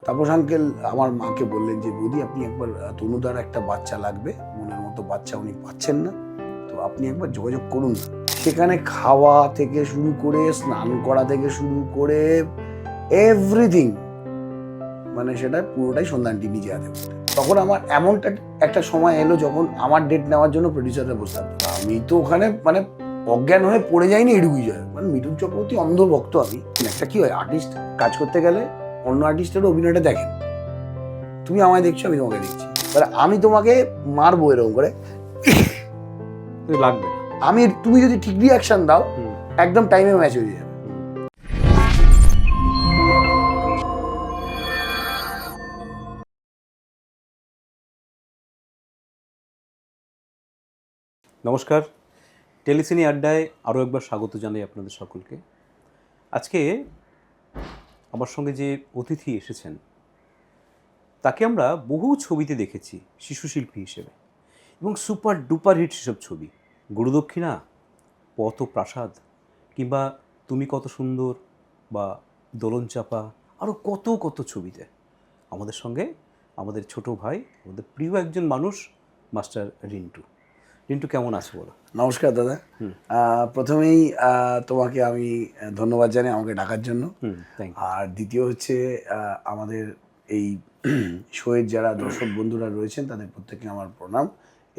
Tapas uncle আমার মাকে বললেন যে বৌদি আপনি একবার তনুদার একটা বাচ্চা লাগবে, মনের মতো বাচ্চা উনি পাচ্ছেন না, তো আপনি একবার যোগাযোগ করুন না। সেখানে খাওয়া থেকে শুরু করে স্নান করা থেকে শুরু করে এভরিথিং, মানে সেটা পুরোটাই সন্ধানটি নিজে হাতে করতেন। তখন আমার এমনটা একটা সময় এলো যখন আমার ডেট নেওয়ার জন্য প্রডিউসাররা বসে থাকতো। আমি তো ওখানে মানে অজ্ঞান হয়ে পড়ে যাইনি এটুকুই যায়, মানে মিঠুন চক্রবর্তী অন্ধভক্ত আমি। একটা কি হয়, আর্টিস্ট কাজ করতে গেলে অন্য আর্টিস্টের অভিনয়টা দেখেন, তুমি আমায় দেখছো আমি তোমাকে দেখছি, এবার আমি তোমাকে মারবো এরকম করে লাগবে আমি, তুমি যদি ঠিক রিয়াকশন দাও একদম টাইমে ম্যাচ হয়ে যাবে। নমস্কার, টেলিসিনি আড্ডায় আরও একবার স্বাগত জানাই আপনাদের সকলকে। আজকে আমার সঙ্গে যে অতিথি এসেছেন তাকে আমরা বহু ছবিতে দেখেছি শিশুশিল্পী হিসেবে, এবং সুপার ডুপার হিট সেসব ছবি, গুরুদক্ষিণা, পথ ও প্রাসাদ, কিংবা তুমি কত সুন্দর বা দোলন চাপা, আরও কত কত ছবিতে আমাদের সঙ্গে আমাদের ছোট ভাই, আমাদের প্রিয় একজন মানুষ, মাস্টার রিন্টু। রিন্টু কেমন আছে বলো? নমস্কার দাদা। প্রথমেই তোমাকে আমি ধন্যবাদ জানাই আমাকে ডাকার জন্য। আর দ্বিতীয় হচ্ছে আমাদের এই শোয়ের যারা দর্শক বন্ধুরা রয়েছেন তাদের প্রত্যেককে আমার প্রণাম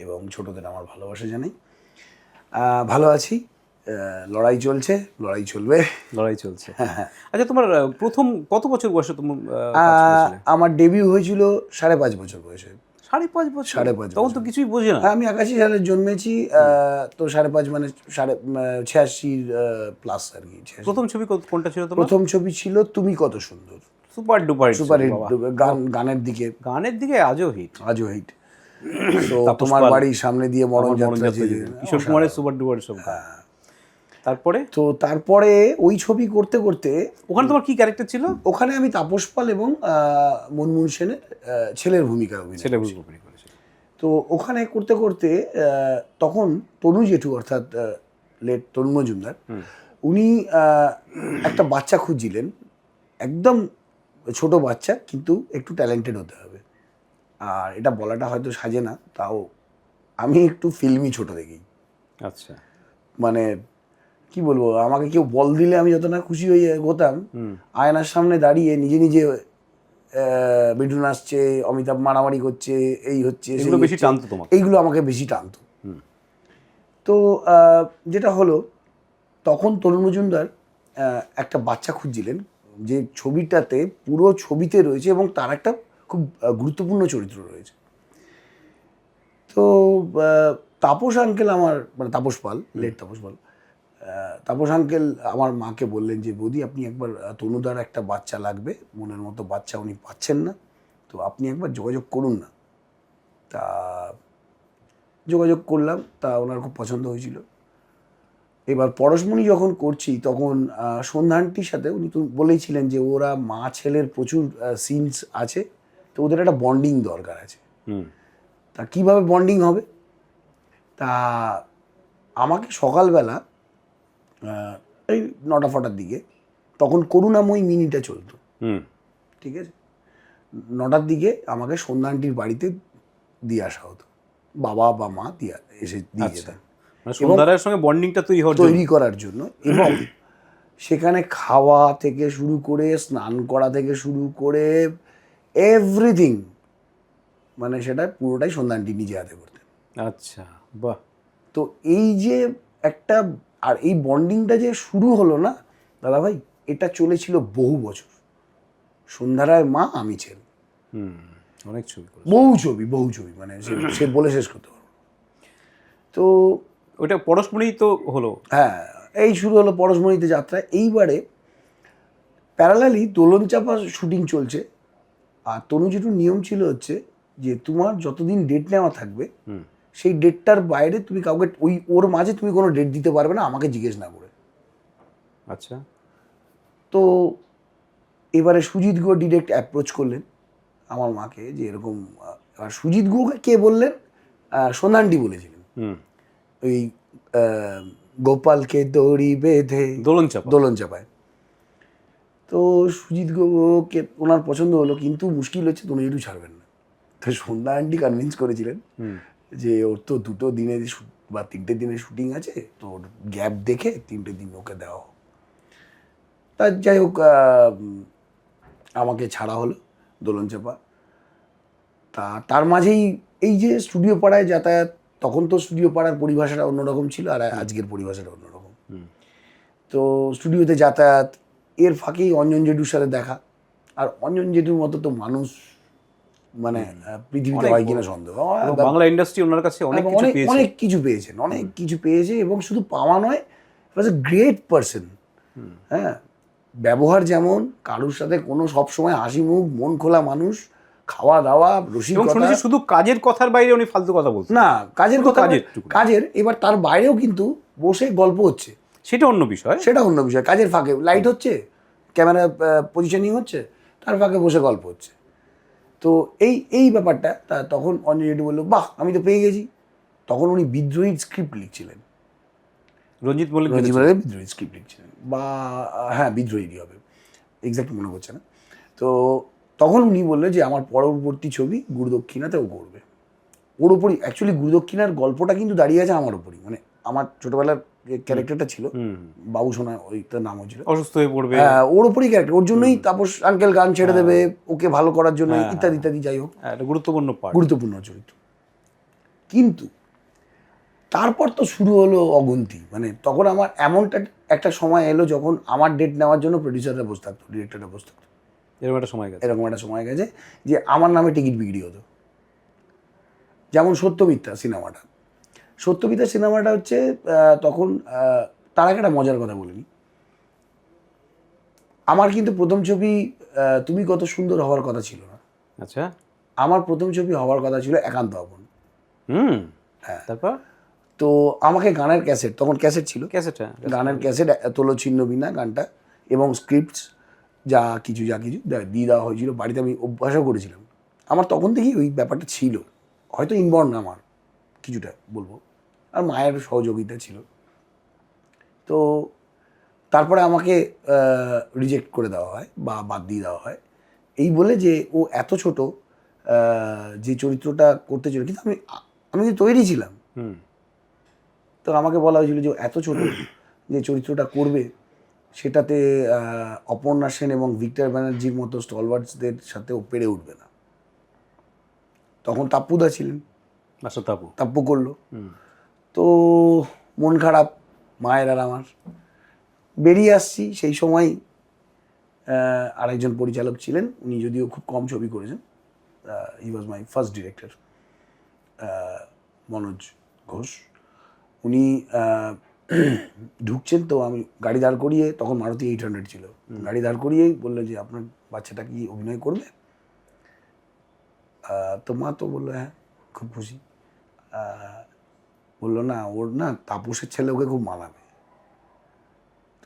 এবং ছোটদের আমার ভালোবাসা জানাই। ভালো আছি, লড়াই চলছে, লড়াই চলবে, লড়াই চলছে। আচ্ছা, তোমার প্রথম কত বছর বয়সে তোমার আমার ডেবিউ হয়েছিল 5.5 বছর বয়সে। 5.5 বছর? 5.5 তখন তো কিছুই বোঝে না। আমি 81 সালে জন্মেছি, তো 5.5 মানে 86 প্লাস আর কি। প্রথম ছবি কোনটা ছিল তোমার? প্রথম ছবি ছিল তুমি কত সুন্দর, সুপার ডুপার হিট, গানের দিকে আজও হিট। তো তোমার বাড়ির সামনে দিয়ে মরণ যাত্রা, কিশোর কুমারের সুপার ডুপার সব। তারপরে ওই ছবি করতে করতে ওখানে তোমার কি ক্যারেক্টার ছিল? ওখানে আমি তাপস পাল এবং মনমোহন সেনের ছেলের ভূমিকায় অভিনয় করেছি। তো ওখানে করতে করতে তখন তনু জেঠু অর্থাৎ লেট তরুণ মজুমদার, উনি একটা বাচ্চা খুঁজছিলেন, একদম ছোট বাচ্চা কিন্তু একটু ট্যালেন্টেড হতে হবে। আর এটা বলাটা হয়তো সাজে না, তাও আমি একটু ফিল্মি ছোট দেখি। আচ্ছা, মানে কি বলবো, আমাকে কেউ বল দিলে আমি যত না খুশি হয়ে হতাম, আয়নার সামনে দাঁড়িয়ে নিজে নিজে মিঠুন আসছে, অমিতাভ মারামারি করছে, এই হচ্ছে, এইগুলো আমাকে বেশি টানতো। তো যেটা হলো, তখন তরুণ মজুমদার একটা বাচ্চা খুঁজছিলেন যে ছবিটাতে পুরো ছবিতে রয়েছে এবং তার একটা খুব গুরুত্বপূর্ণ চরিত্র রয়েছে। তো তাপস আঙ্কেল আমার, মানে তাপস পাল, লেট তাপস পাল, তাপস আঙ্কেল আমার মাকে বললেন যে বৌদি আপনি একবার তনুদার একটা বাচ্চা লাগবে, মনের মতো বাচ্চা উনি পাচ্ছেন না, তো আপনি একবার যোগাযোগ করুন না। তা যোগাযোগ করলাম, তা ওনার খুব পছন্দ হয়েছিল। এবার পরশমণি যখন করছি তখন সন্ধানটির সাথে উনি তো বলেইছিলেন যে ওরা মা ছেলের প্রচুর সিনস আছে, তো ওদের একটা বন্ডিং দরকার আছে। তা কীভাবে বন্ডিং হবে, তা আমাকে সকালবেলা এই 9টা-4টার দিকে, তখন করুণাময়ী মিনিটা চলতো, ঠিক আছে, 9টার দিকে আমাকে সন্ধানটির বাড়িতে দিয়ে আসা হতো, বাবা বা মা এসে দিয়ে যেতেন সন্ধ্যার সঙ্গে বন্ডিংটা তৈরি করার জন্য। এবং সেখানে খাওয়া থেকে শুরু করে স্নান করা থেকে শুরু করে এভরিথিং, মানে সেটা পুরোটাই সন্ধানটি নিজে হাতে করতেন। আচ্ছা, বাহ। তো এই যে একটা, আর এই বন্ডিংটা যে শুরু হলো না দাদা ভাই, এটা চলেছিল বহু বছর। সন্ধ্যারায় মা, আমি ছেলে, অনেক ছবি, বহু ছবি, মানে সে বলে শেষ করতে পারবো। তো ওটা পরশমণি তো হলো, হ্যাঁ, এই শুরু হলো পরশমণিতে যাত্রা। এইবারে প্যারালালি দোলন চাপা শুটিং চলছে, আর তনুজিটুর নিয়ম ছিল হচ্ছে যে তোমার যতদিন ডেট নেওয়া থাকবে সেই ডেটটার বাইরে তুমি কাউকে, ওর মাঝে তুমি কোনো ডেট দিতে পারবে না আমাকে জিজ্ঞেস না করে। আচ্ছা। তো এবারে সুজিত গুহ ডিরেক্ট অ্যাপ্রোচ করলেন আমার মাকে যে এরকম, আর সুজিত গুহকে কে বললেন, সন্ধানটি বলেছিলেন, ওই গোপালকে দড়ি বেঁধে দোলন চাপায়। তো সুজিতকে ওনার পছন্দ হলো, কিন্তু মুশকিল হচ্ছে তনুজাটু ছাড়বেন না। তো সন্ধ্যা আন্টি কনভিন্স করেছিলেন যে ওর তো 2 দিনে বা 3টে দিনের শুটিং আছে, তো ওর গ্যাপ দেখে 3টে দিন ওকে দেওয়া হোক। তা যাই হোক, আমাকে ছাড়া হলো দোলন চাপা। তার মাঝেই এই যে স্টুডিও পাড়ায় যাতায়াত, তখন তো স্টুডিও পাড়ার পরিভাষাটা অন্যরকম ছিল আর আজকের পরিভাষাটা অন্যরকম। তো স্টুডিওতে যাতায়াত, এর ফাঁকেই অঞ্জন জেঠুর সাথে দেখা। আর অঞ্জন জেঠুর মতো তো মানুষ মানে পৃথিবীতে হয় কিনা সন্দেহ। বাংলা ইন্ডাস্ট্রি ওনার কাছে অনেক কিছু পেয়েছে, অনেক কিছু পেয়েছেন, অনেক কিছু পেয়েছে, এবং শুধু পাওয়া নয়, ওয়াজ এ গ্রেট পার্সন। হ্যাঁ, ব্যবহার যেমন, কারোর সাথে কোনো সবসময় হাসি মুখ, মন খোলা মানুষ, খাওয়া দাওয়া, রসিকতা। শুধু কাজের কথার বাইরে উনি ফালতু কথা বলছেন না, কাজের কথা, কাজের এবার তার বাইরেও কিন্তু বসে গল্প হচ্ছে, সেটা অন্য বিষয়, সেটা অন্য বিষয়। কাজের ফাঁকে লাইট হচ্ছে, ক্যামেরা পজিশনিং হচ্ছে, তার ফাঁকে বসে গল্প হচ্ছে। তো এই ব্যাপারটা তখন অঞ্জন জেঠু বললো, বাহ, আমি তো পেয়ে গেছি। তখন উনি বিদ্রোহীর স্ক্রিপ্ট লিখছিলেন, রঞ্জিত মল্লিক বিদ্রোহীর স্ক্রিপ্ট লিখছিলেন, বা হ্যাঁ বিদ্রোহীরই হবে, এক্স্যাক্ট মনে পড়ছে না। তো তখন উনি বললো যে আমার পরবর্তী ছবি গুরুদক্ষিণাতে ও করবে। ওর ওপরই অ্যাকচুয়ালি গুরুদক্ষিণার গল্পটা কিন্তু দাঁড়িয়ে আছে আমার ওপরই, মানে আমার ছোটবেলার যে ক্যারেক্টারটা ছিল বাবু সোনা, ওইটার নাম হয়েছিল, অসুস্থ হয়ে পড়বে, হ্যাঁ ওর ওপরই ক্যারেক্টার। ওর জন্যই তাপস আঙ্কেল গান ছেড়ে দেবে ওকে ভালো করার জন্য, ইত্যাদি ইত্যাদি। যাই হোক, একটা গুরুত্বপূর্ণ চরিত্র। কিন্তু তারপর তো শুরু হলো অগুন্তি। মানে তখন আমার এমনটা একটা সময় এলো যখন আমার ডেট নেওয়ার জন্য প্রডিউসাররা বসে থাকতো, ডিরেক্টররা বসে থাকতো। এরকম একটা সময় গেছে যে আমার নামে টিকিট বিক্রি হতো। যেমন সত্যমিথ্যা সিনেমাটা হচ্ছে তখন, তার আগে একটা মজার কথা বলিনি। আমার কিন্তু প্রথম ছবি তুমি কত সুন্দর হওয়ার কথা ছিল না। আচ্ছা, আমার প্রথম ছবি হওয়ার কথা ছিল একান্ত আপন। হ্যাঁ, তারপর তো আমাকে গানের ক্যাসেট, তখন ক্যাসেট ছিল, গানের ক্যাসেট, তোলো ছিন্ন বিনা গানটা এবং স্ক্রিপ্টস যা কিছু দিয়ে দেওয়া হয়েছিল। বাড়িতে আমি অভ্যাসও করেছিলাম, আমার তখন থেকেই ওই ব্যাপারটা ছিল, হয়তো ইনবর্ন আমার কিছুটা বলবো, আর মায়ের সহযোগিতা ছিল। তো তারপরে আমাকে রিজেক্ট করে দেওয়া হয় বা বাদ দিয়ে দেওয়া হয়, এই বলে যে ও এত ছোট, যে চরিত্রটা করতে ছিল, কিন্তু আমি তৈরি ছিলাম। তো আমাকে বলা হয়েছিল যে এত ছোট যে চরিত্রটা করবে, সেটাতে অপর্ণা সেন এবং ভিক্টর ব্যানার্জির মতো স্টলওয়ার্ডসদের সাথেও পেরে উঠবে না। তখন তাপ্পুদা ছিলেন, তাপ্পু করলো। তো মন খারাপ মায়ের আর আমার, বেরিয়ে আসছি। সেই সময় আরেকজন পরিচালক ছিলেন, উনি যদিও খুব কম ছবি করেছেন, he was my first director, Manoj Ghosh. উনি ঢুকছেন, তো আমি গাড়ি দাঁড় করিয়ে, তখন মারুতি 800 ছিল, গাড়ি দাঁড় করিয়েই বললো যে আপনার বাচ্চাটা কি অভিনয় করবে? তো মা তো বললো হ্যাঁ, খুব খুশি। বললো না, ওর না তাপসের ছেলে ওকে খুব মানাবে,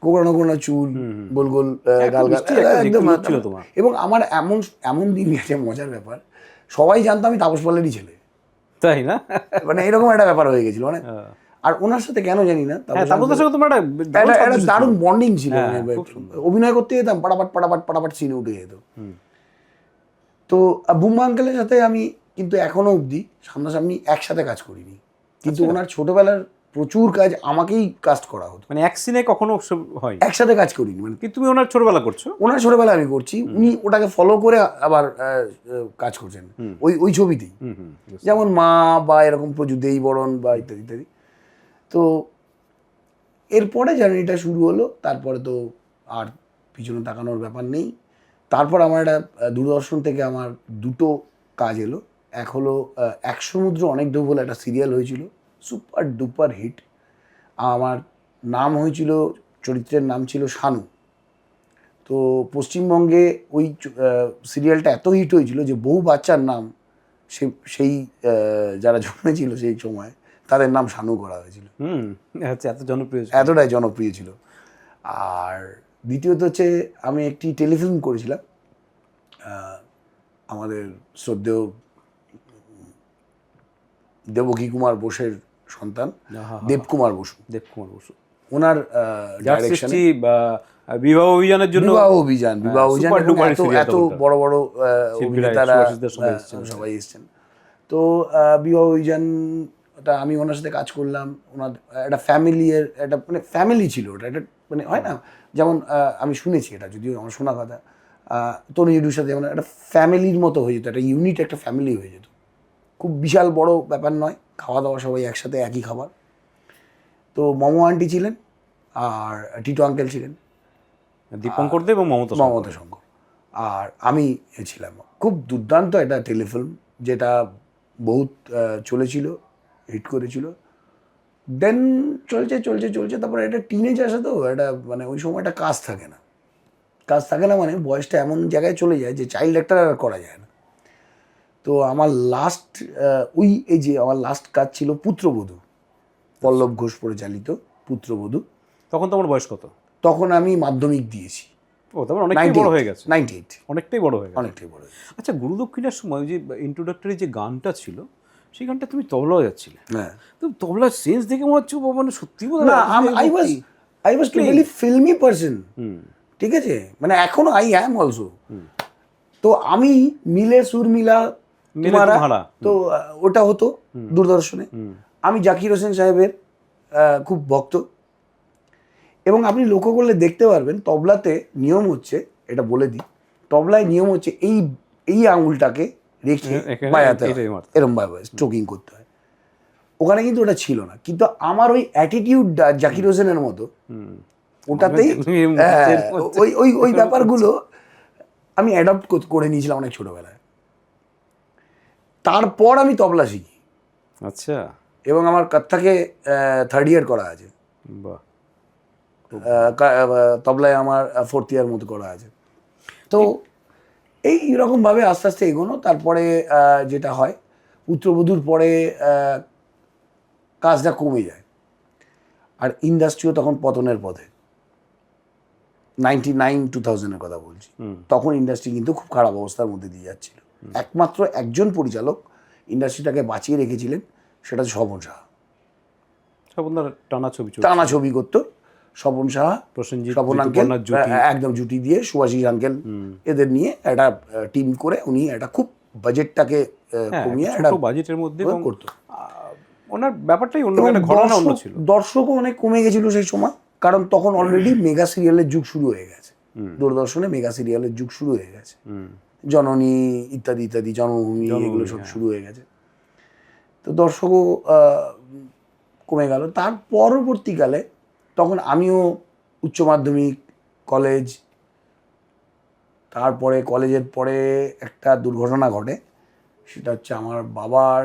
কোকড়ানো চুল, গোল গোল গাল, একদম। এবং আমার এমন দিন গেছে, মজার ব্যাপার, সবাই জানতো আমি তাপস পালেরই ছেলে, তাই না? মানে এরকম একটা ব্যাপার হয়ে গেছিল। মানে আর ওনার সাথে কেন জানি না, একটা দারুণ বন্ডিং ছিল, অভিনয় করতে যেতাম, পাটাপাট সিনে উঠে যেত। তো বুম্বা আঙ্কেলের সাথে আমি কিন্তু এখনো অবধি সামনাসামনি একসাথে কাজ করিনি, কিন্তু ওনার ছোটবেলার প্রচুর কাজ আমাকেই কাস্ট করা হতো। মানে এক সিনে কখনো হয় একসাথে কাজ করিনি, মানে তুমি ওনার ছোটবেলা করছো, ওনার ছোটবেলা আমি করছি, উনি ওটাকে ফলো করে আবার কাজ করছেন ওই ছবিতেই, যেমন মা বা এরকম প্রচুর দেই বরণ বা ইত্যাদি ইত্যাদি। তো এরপরে জার্নিটা শুরু হলো, তারপরে তো আর পিছনে তাকানোর ব্যাপার নেই। তারপর আমার একটা দূরদর্শন থেকে আমার 2টো কাজ এলো। এক হলো এক সমুদ্র অনেক ঢেউ বলে একটা সিরিয়াল হয়েছিল, সুপার ডুপার হিট। আমার নাম হয়েছিল, চরিত্রের নাম ছিল শানু। তো পশ্চিমবঙ্গে ওই সিরিয়ালটা এত হিট হয়েছিল যে বহু বাচ্চার নাম সেই যারা জন্মেছিল সেই সময় তাদের নাম শানু করা হয়েছিল। এতটাই জনপ্রিয় ছিল। আর দ্বিতীয়ত হচ্ছে আমি একটি টেলিফিল্ম করেছিলাম, আমাদের শ্রদ্ধেয় দেবকী কুমার বোসের সন্তান দেবকুমার বসু, ওনার যার ডাইরেকশনে সৃষ্টি বিবাহ অভিযানের জন্য বিবাহ অভিযান super এবং duper এত serial এত তখন তো। বড় বড় শিল্পীরা, অভিনেতারা শুভাশিসদের সবাই এসেছেন। সবাই এসেছেন। তো বিবাহ অভিযানটা আমি ওনার সাথে কাজ করলাম। ওনার একটা ফ্যামিলির একটা মানে ফ্যামিলি ছিল ওটা, একটা মানে হয় না যেমন আমি শুনেছি, এটা যদিও আমার শোনা কথা, তনু জুডুর সাথে যেমন একটা ফ্যামিলির মতো হয়ে যেত, একটা ইউনিট, একটা ফ্যামিলি হয়ে যেত। খুব বিশাল বড় ব্যাপার নয়, খাওয়া দাওয়া সবাই একসাথে, একই খাবার। তো মমো আন্টি ছিলেন আর টিটো আঙ্কেল ছিলেন, দীপঙ্কর দেব এবং মমতা শঙ্কর। মমতা শঙ্কর, আর আমি ছিলাম। খুব দুর্দান্ত একটা টেলিফিল্ম, যেটা বহুত চলেছিল, হিট করেছিল। দেন চলছে চলছে চলছে, তারপরে একটা টিনেজ আসে, তো একটা মানে ওই সময়টা কাজ থাকে না। কাজ থাকে না মানে বয়সটা এমন জায়গায় চলে যায় যে চাইল্ড অ্যাক্টর আর করা যায় না। তো আমার লাস্ট আমার লাস্ট কাজ ছিল পুত্রবধূ, পল্লব ঘোষ পরিচালিত পুত্রবধূ। তখন তোমার বয়স কত? তখন আমি মাধ্যমিক দিয়েছি, ও তারপর অনেকটাই বড় হয়ে গেছে। 98, অনেকটাই বড় হয়ে গেছে। অনেকটাই বড়। আচ্ছা, গুরু দক্ষিণার সময় ওই যে ইন্ট্রোডাক্টরি যে গানটা ছিল, সেই গানটা তুমি তবলা বাজাচ্ছিলে। হ্যাঁ, তো তবলার সেন্স দেখে মনে হচ্ছে মানে সত্যি বলে না, I was totally filmy person, ঠিক আছে, মানে এখনো আই অ্যাম অলসো। তো আমি মিলে সুর মিলা তোমারা, তো ওটা হতো দূরদর্শনে। আমি জাকির হোসেন সাহেবের খুব ভক্ত, এবং আপনি লক্ষ্য করলে দেখতে পারবেন তবলাতে নিয়ম হচ্ছে, এটা বলে দিই, তবলায় নিয়ম হচ্ছে এই এই আঙুলটাকে রেখে বাজাতে হয়, এরম ভাবে স্ট্রোকিং করতে হয়। ওখানে কিন্তু ওটা ছিল না, কিন্তু আমার ওই অ্যাটিটিউডটা জাকির হোসেনের মতো, ওটাতেই ওই ওই ওই ব্যাপারগুলো আমি অ্যাডপ্ট করে নিয়েছিলাম অনেক ছোটবেলায়। তারপর আমি তবলা শিখি। আচ্ছা। এবং আমার কত্থকে 3rd ইয়ার করা আছে, বাহ। তবলায় আমার 4th ইয়ার মতো করা আছে। তো এইরকমভাবে আস্তে আস্তে এগোনো। তারপরে যেটা হয়, পুত্রবধূর পরে কাজটা কমে যায়, আর ইন্ডাস্ট্রিও তখন পতনের পথে। 99-2000-এর কথা বলছি। তখন ইন্ডাস্ট্রি কিন্তু খুব খারাপ অবস্থার মধ্যে দিয়ে যাচ্ছিল। একমাত্র একজন পরিচালক ইন্ডাস্ট্রিটাকে বাঁচিয়ে রেখেছিলেন, সেটা স্বপন সাহা। টানা ছবি করতো স্বপন সাহা, স্বপন আঙ্কেল, একদম জুটি দিয়ে, সুভাষিস আঙ্কেল, এদের নিয়ে একটা টিম করে উনি একটা খুব বাজেটটাকে কমিয়ে একটা বাজেটের মধ্যে করতো। ওনার ব্যাপারটাই অন্য, একটা ঘটনা অন্য ছিল। দর্শকও অনেক কমে গেছিল সেই সময়, কারণ তখন অলরেডি মেগা সিরিয়ালের যুগ শুরু হয়ে গেছে, দূরদর্শনে মেগা সিরিয়ালের যুগ শুরু হয়ে গেছে, জননী ইত্যাদি ইত্যাদি, জন্মভূমি, এগুলো সব শুরু হয়ে গেছে। তো দর্শকও কমে গেল। তার পরবর্তীকালে তখন আমিও উচ্চ মাধ্যমিক, কলেজ, তারপরে কলেজের পরে একটা দুর্ঘটনা ঘটে। সেটা হচ্ছে আমার বাবার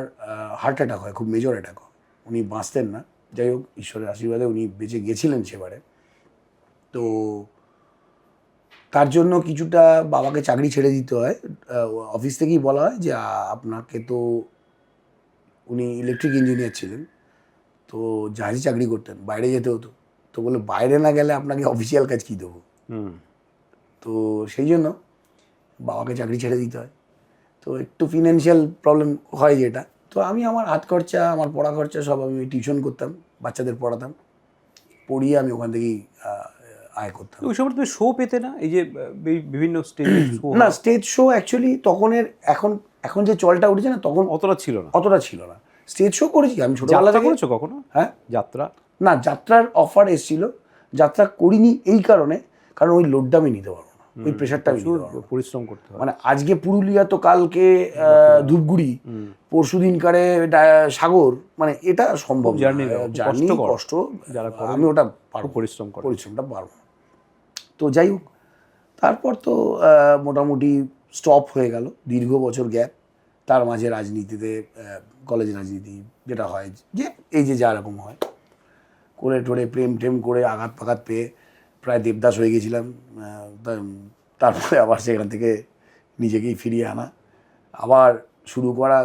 হার্ট অ্যাটাক হয়, খুব মেজর অ্যাটাক হয়। উনি বাঁচতেন না, যাই হোক ঈশ্বরের আশীর্বাদে উনি বেঁচে গেছিলেন সেবারে। তো তার জন্য কিছুটা বাবাকে চাকরি ছেড়ে দিতে হয়। অফিস থেকেই বলা হয় যে আপনাকে তো, উনি ইলেকট্রিক ইঞ্জিনিয়ার ছিলেন, তো জাহাজে চাকরি করতেন, বাইরে যেতে হতো। তো বলে বাইরে না গেলে আপনাকে অফিসিয়াল কাজ কী দেবো। তো সেই জন্য বাবাকে চাকরি ছেড়ে দিতে হয়। তো একটু ফিনান্সিয়াল প্রবলেম হয় যেটা। তো আমি আমার হাত খরচা, আমার পড়া খরচা সব আমি টিউশন করতাম, বাচ্চাদের পড়াতাম, পড়িয়ে আমি ওখান থেকেই আয় করতাম। ওই সময় তুমি শো পেতে না, এই যে বিভিন্ন স্টেজ শো? না, স্টেজ শো অ্যাকচুয়ালি তখনের, এখন যে চলটা উঠেছে না, তখন অতটা ছিল না। স্টেজ শো করেছি আমি ছোটবেলা থেকে। করেছো কখনো? হ্যাঁ, যাত্রা? না, যাত্রার অফার এসেছিল, যাত্রা করিনি এই কারণে, কারণ ওই লোডটা আমি নিতে পারবো না, ওই প্রেশারটা আমি নিতে পারবো না। পরিশ্রম করতে হয়। মানে আজকে পুরুলিয়া, তো কালকে ধূপগুড়ি, পরশু দিনকারে সাগর, মানে এটা সম্ভব জার্নি, কষ্ট, আমি ওটা পরিশ্রমটা পারবো। তো যাই হোক, তারপর তো মোটামুটি স্টপ হয়ে গেল, দীর্ঘ বছর গ্যাপ। তার মাঝে রাজনীতিতে, কলেজ রাজনীতি যেটা হয়, যে এই যে যা রকম হয়, করে টোরে প্রেম করে আঘাত ফাঘাত পেয়ে প্রায় দেবদাস হয়ে গেছিলাম। তারপরে আবার সেখান থেকে নিজেকেই ফিরিয়ে আনা, আবার শুরু করা।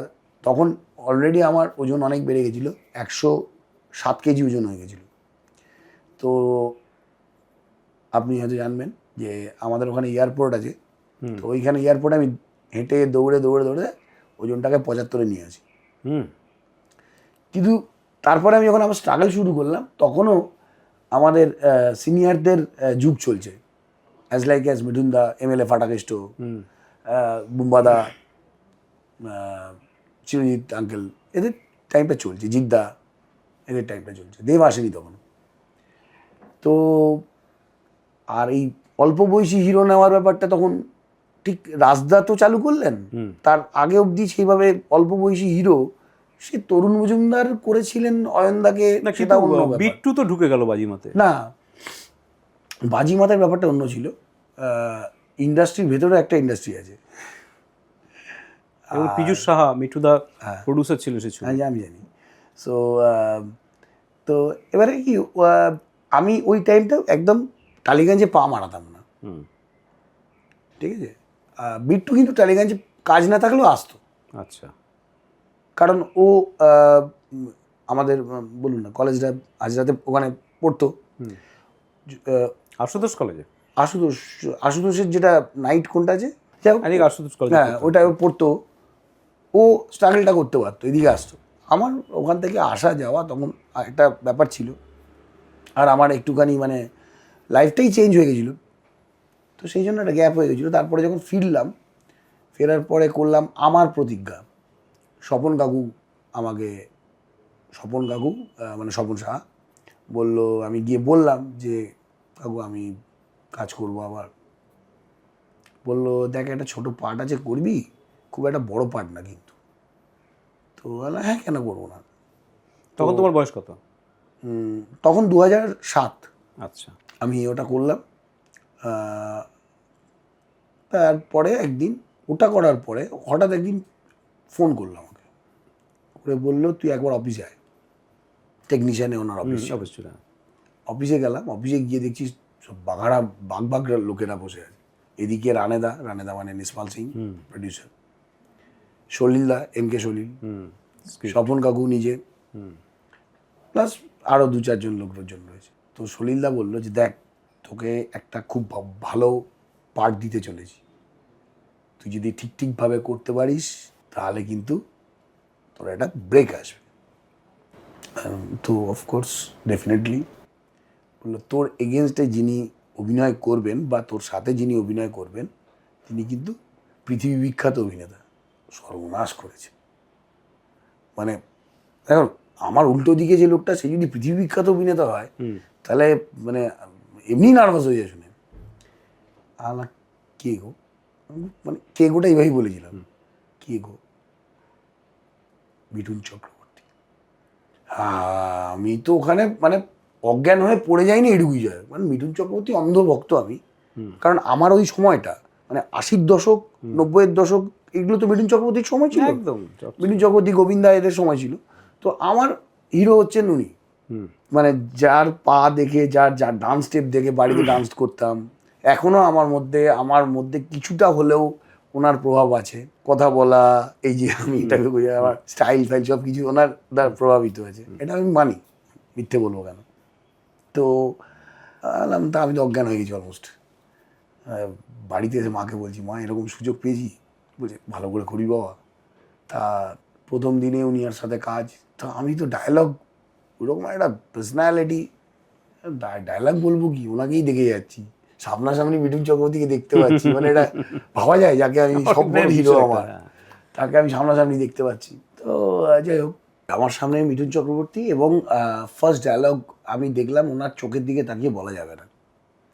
তখন অলরেডি আমার ওজন অনেক বেড়ে গেছিলো, 107 কেজি ওজন হয়ে গেছিলো। তো আপনি হয়তো জানবেন যে আমাদের ওখানে এয়ারপোর্ট আছে, তো ওইখানে এয়ারপোর্টে আমি হেঁটে দৌড়ে ওজনটাকে 75-এ নিয়ে আসি। কিন্তু তারপরে আমি যখন আমার স্ট্রাগল শুরু করলাম, তখনও আমাদের সিনিয়রদের যুগ চলছে, অ্যাজ লাইক অ্যাজ মিঠুনদা, MLA ফাটাকেষ্ট, বুম্বাদা, চিরঞ্জিত আঙ্কেল, এদের টাইমটা চলছে, জিদ্দা, এদের টাইমটা চলছে, দেব আসেনি তখন। তো আর এই অল্প বয়সী হিরো নেওয়ার ব্যাপারটা তখন ঠিক রাজদা তো চালু করলেন, তার আগে অবধি সেইভাবে অল্প বয়সী হিরো সে তরুণ মজুমদার করেছিলেন অয়নদাকে, সেটা অন্য ব্যাপার। বিট্টু তো ঢুকে গেল বাজিমাতে। না, বাজিমাতের ব্যাপারটা অন্য ছিল। ইন্ডাস্ট্রির ভেতরে একটা ইন্ডাস্ট্রি আছে। এবং পীযূষ সাহা, মিঠুদা প্রডিউসার ছিল সে ছবি। আমি জানি। সো তো এবারে কি, আমি ওই টাইমটা একদম টালিগঞ্জে পা মারাতাম না, ঠিক আছে। বিট্টু কিন্তু টালিগঞ্জে কাজ না থাকলেও আসতো। আচ্ছা। কারণ ও আমাদের বলুন না কলেজটা হাজরাতে ওখানে পড়তো, আশুতোষ কলেজে। আশুতোষের যেটা নাইট কোনটা আছে, যাই হোক, আশুতোষ কলেজ, হ্যাঁ ওটা ও পড়তো। ও স্ট্রাগলটা করতে পারতো, এদিকে আসতো। আমার ওখান থেকে আসা যাওয়া তখন একটা ব্যাপার ছিল, আর আমার একটুখানি মানে লাইফটাই চেঞ্জ হয়ে গেছিলো, তো সেই জন্য একটা গ্যাপ হয়ে গেছিলো। তারপরে যখন ফিরলাম, ফেরার পরে করলাম আমার প্রতিজ্ঞা। স্বপন কাকু মানে স্বপন সাহা বললো, আমি গিয়ে বললাম যে কাকু আমি কাজ করবো আবার। বললো দেখ একটা ছোটো পার্ট আছে, করবি, খুব একটা বড় পার্ট না কিন্তু। তো বললাম হ্যাঁ কেন করবো না। তখন তোমার বয়স কত? তখন 2007। আচ্ছা। আমি ওটা করলাম। তারপরে একদিন ওটা করার পরে হঠাৎ একদিন ফোন করলো আমাকে, করে বললো তুই একবার অফিসে আয়, টেকনিশিয়ানে ওনার অফিসে গেলাম। অফিসে গিয়ে দেখছি সব বাঘ লোকেরা বসে আছে। এদিকে রানেদা মানে নিসপাল সিং প্রডিউসার, সলিলদা MK সলিল, স্বপন কাকু নিজে, প্লাস আরও 2-4 জন লোকজন রয়েছে। তো সলিলদা বললো যে দেখ তোকে একটা খুব ভালো পার্ট দিতে চলেছি, তুই যদি ঠিকভাবে করতে পারিস তাহলে কিন্তু তোর একটা ব্রেক আসবে। তো অফকোর্স ডেফিনেটলি বললো তোর এগেনস্টে যিনি অভিনয় করবেন বা তোর সাথে যিনি অভিনয় করবেন তিনি কিন্তু পৃথিবী বিখ্যাত অভিনেতা, সর্বনাশ করেছে। মানে এখন আমার উল্টো দিকে যে লোকটা, সে যদি পৃথিবী বিখ্যাত অভিনেতা হয় তাহলে মানে এমনি নার্ভাস হয়ে যায় শুনে। আলা কে গো, মানে কে গোটা এইভাবেই বলেছিলাম, কে গো, মিঠুন চক্রবর্তী। আমি তো ওখানে মানে অজ্ঞান হয়ে পড়ে যায়নি, এটুকুই যায়। মানে মিঠুন চক্রবর্তী অন্ধ ভক্ত আমি, কারণ আমার ওই সময়টা মানে 80-র দশক 90-এর দশক, এগুলো তো মিঠুন চক্রবর্তীর সময় ছিল একদম। মিঠুন চক্রবর্তী, গোবিন্দা এদের সময় ছিল। তো আমার হিরো হচ্ছেন উনি, মানে যার পা দেখে, যার ডান্স স্টেপ দেখে বাড়িতে ডান্স করতাম। এখনো আমার মধ্যে কিছুটা হলেও ওনার প্রভাব আছে। কথা বলা, এই যে আমি এটাকে বুঝে, আমার স্টাইল সব কিছু ওনার দ্বারা প্রভাবিত হয়েছে, এটা আমি মানি, মিথ্যে বলবো কেন। তো তা আমি তো অজ্ঞান হয়ে গেছি অলমোস্ট। বাড়িতে এসে মাকে বলছি, মা এরকম সুযোগ পেয়েছি, বলছে ভালো করে করি বাবা। তা প্রথম দিনে উনি আর সাথে কাজ, তা আমি তো ডায়লগ, ওরকম একটা পার্সোনালিটি, ডায়লগ বলবো কি, ওনাকেই দেখে যাচ্ছি, সামনাসামনি মিঠুন চক্রবর্তীকে দেখতে পাচ্ছি, মানে এটা ভাবা যায়, যাকে আমি স্বপ্নের হিরো আমার, তাকে আমি সামনাসামনি দেখতে পাচ্ছি। তো যাই হোক, আমার সামনে মিঠুন চক্রবর্তী, এবং ফার্স্ট ডায়লগ আমি দেখলাম ওনার চোখের দিকে তাকিয়ে বলা যাবে না।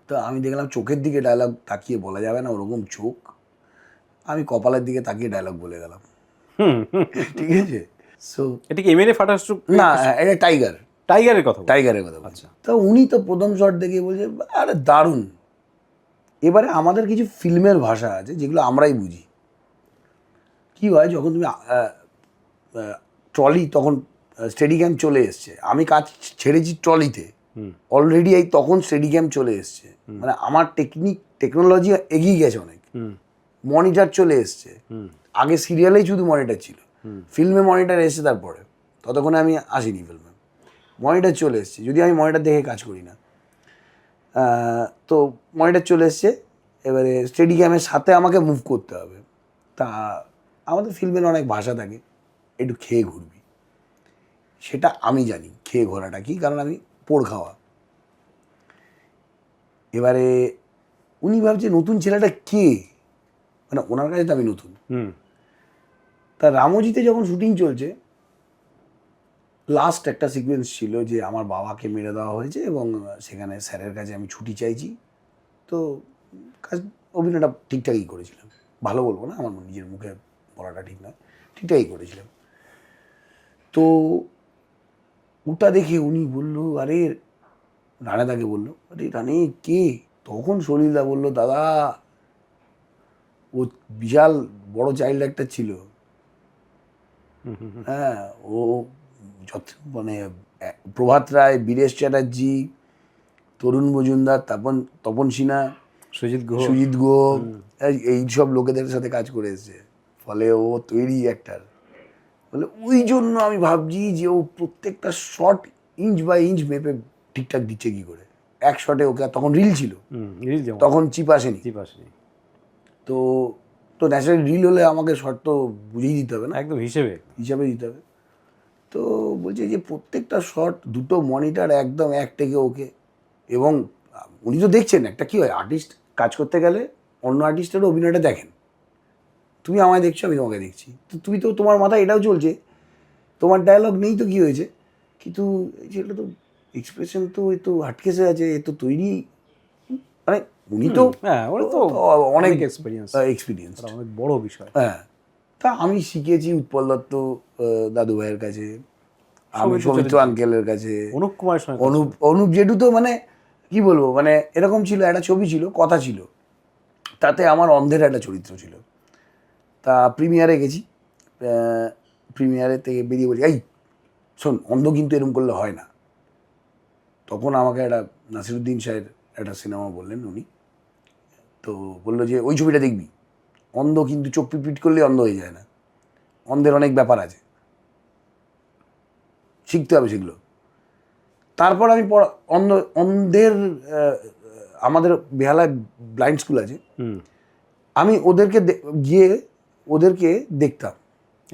তো আমি দেখলাম চোখের দিকে ডায়লগ তাকিয়ে বলা যাবে না, ওরকম চোখ, আমি কপালের দিকে তাকিয়ে ডায়লগ বলে গেলাম, ঠিক আছে। সো এটা কি MLA ফাটাকেষ্ট? না, এটা টাইগারের কথা। আচ্ছা। তো উনি তো প্রথম শট দেখে বলছে আরে দারুণ। এবারে আমাদের কিছু ফিল্মের ভাষা আছে যেগুলো আমরাই বুঝি। কি হয়, যখন তুমি ট্রলি, তখন স্টেডিগ্যাম চলে এসছে, আমি কাজ ছেড়েছি ট্রলিতে, অলরেডি এই তখন স্টেডিগ্যাম চলে এসছে, মানে আমার টেকনোলজি এগিয়ে গেছে অনেক, মনিটর চলে এসছে। আগে সিরিয়ালেই শুধু মনিটর ছিল, ফিল্মে মনিটর এসছে তারপরে, ততক্ষণে আমি আসিনি ফিল্মে, মনিটর চলে এসছে, যদি আমি মনিটর দেখে কাজ করি না। তো মনিটর চলে এসছে, এবারে স্টেডিগ্যামের সাথে আমাকে মুভ করতে হবে। তা আমাদের ফিল্মের অনেক ভাষা থাকে, একটু খেয়ে ঘুরবি, সেটা আমি জানি খেয়ে ঘোরাটা কি, কারণ আমি পোড় খাওয়া, এবারে উনি ভাবছে নতুন ছেলেটা কে, মানে ওনার কাছে তো আমি নতুন। তা রামোজিতে যখন শুটিং চলছে, লাস্ট একটা সিকোয়েন্স ছিল যে আমার বাবাকে মেরে দেওয়া হয়েছে এবং সেখানে স্যারের কাছে আমি ছুটি চাইছি। তো কাজ অভিনয়টা ঠিকঠাকই করেছিলাম, ভালো বলবো না, আমার নিজের মুখে বলাটা ঠিক নয়, ঠিকঠাকই করেছিলাম। তো ওটা দেখে উনি বললো, আরে রানেদাকে বললো, আরে রানে কে? তখন সলিলদা বললো, দাদা ও বিশাল বড় চাইল্ড একটা ছিল। হ্যাঁ, ও যত মানে প্রভাত রায়, বীরেশ চ্যাটার্জি, তরুণ মজুমদার, তপন সিনহা, সুজিত গুহ, এই সব লোকেদের সাথে কাজ করে এসেছে, ফলে ও তৈরি অ্যাক্টার। বলে ওই জন্য আমি ভাবছি যে ও প্রত্যেকটা শট ইঞ্চ বাই ইঞ্চ মেপে ঠিকঠাক দিচ্ছে কি করে। এক শটে ওকে, তখন রিল ছিল, তখন চিপ আসেনি, তো তো ন্যাচারালি রিল হলে আমাকে শট তো বুঝিয়ে দিতে হবে না, একদম হিসেবে দিতে হবে। তো বলছে যে প্রত্যেকটা শট, দুটো মনিটর একদম এক টেকে ওকে। এবং উনি তো দেখছেন একটা কী হয়, আর্টিস্ট কাজ করতে গেলে অন্য আর্টিস্টেরও অভিনয়টা দেখেন। তুমি আমায় দেখছো, আমি তোমাকে দেখছি, তো তুমি তো তোমার মাথায় এটাও চলছে, তোমার ডায়লগ নেই তো কী হয়েছে, কিন্তু যেটা তো এক্সপ্রেশন তো এ তো আটকেসে আছে, এ তো তৈরি, মানে উনি তো অনেক এক্সপিরিয়েন্স, অনেক বড় বিষয়। হ্যাঁ, তা আমি শিখেছি উৎপল দত্ত দাদু ভাইয়ের কাছে, আমি সৌমিত্র আঙ্কেলের কাছে, অনুপ কুমারের সঙ্গে, অনুপ জেঠু তো মানে কি বলবো, মানে এরকম ছিল, একটা ছবি ছিল, কথা ছিল, তাতে আমার অন্ধের একটা চরিত্র ছিল। তা প্রিমিয়ারে গেছি, প্রিমিয়ারে থেকে বেরিয়ে বলছি, এই শোন, অন্ধ কিন্তু এরকম করলে হয় না। তখন আমাকে একটা নাসিরুদ্দিন সাহের একটা সিনেমা বললেন উনি, তো বললো যে ওই ছবিটা দেখবি, অন্ধ কিন্তু চোখ পিট করলে অন্ধ হয়ে যায় না, অন্ধের অনেক ব্যাপার আছে, শিখতে হবে সেগুলো। তারপর আমি অন্ধের আমাদের বেহালায় ব্লাইন্ড স্কুল আছে, আমি ওদেরকে গিয়ে ওদেরকে দেখতাম,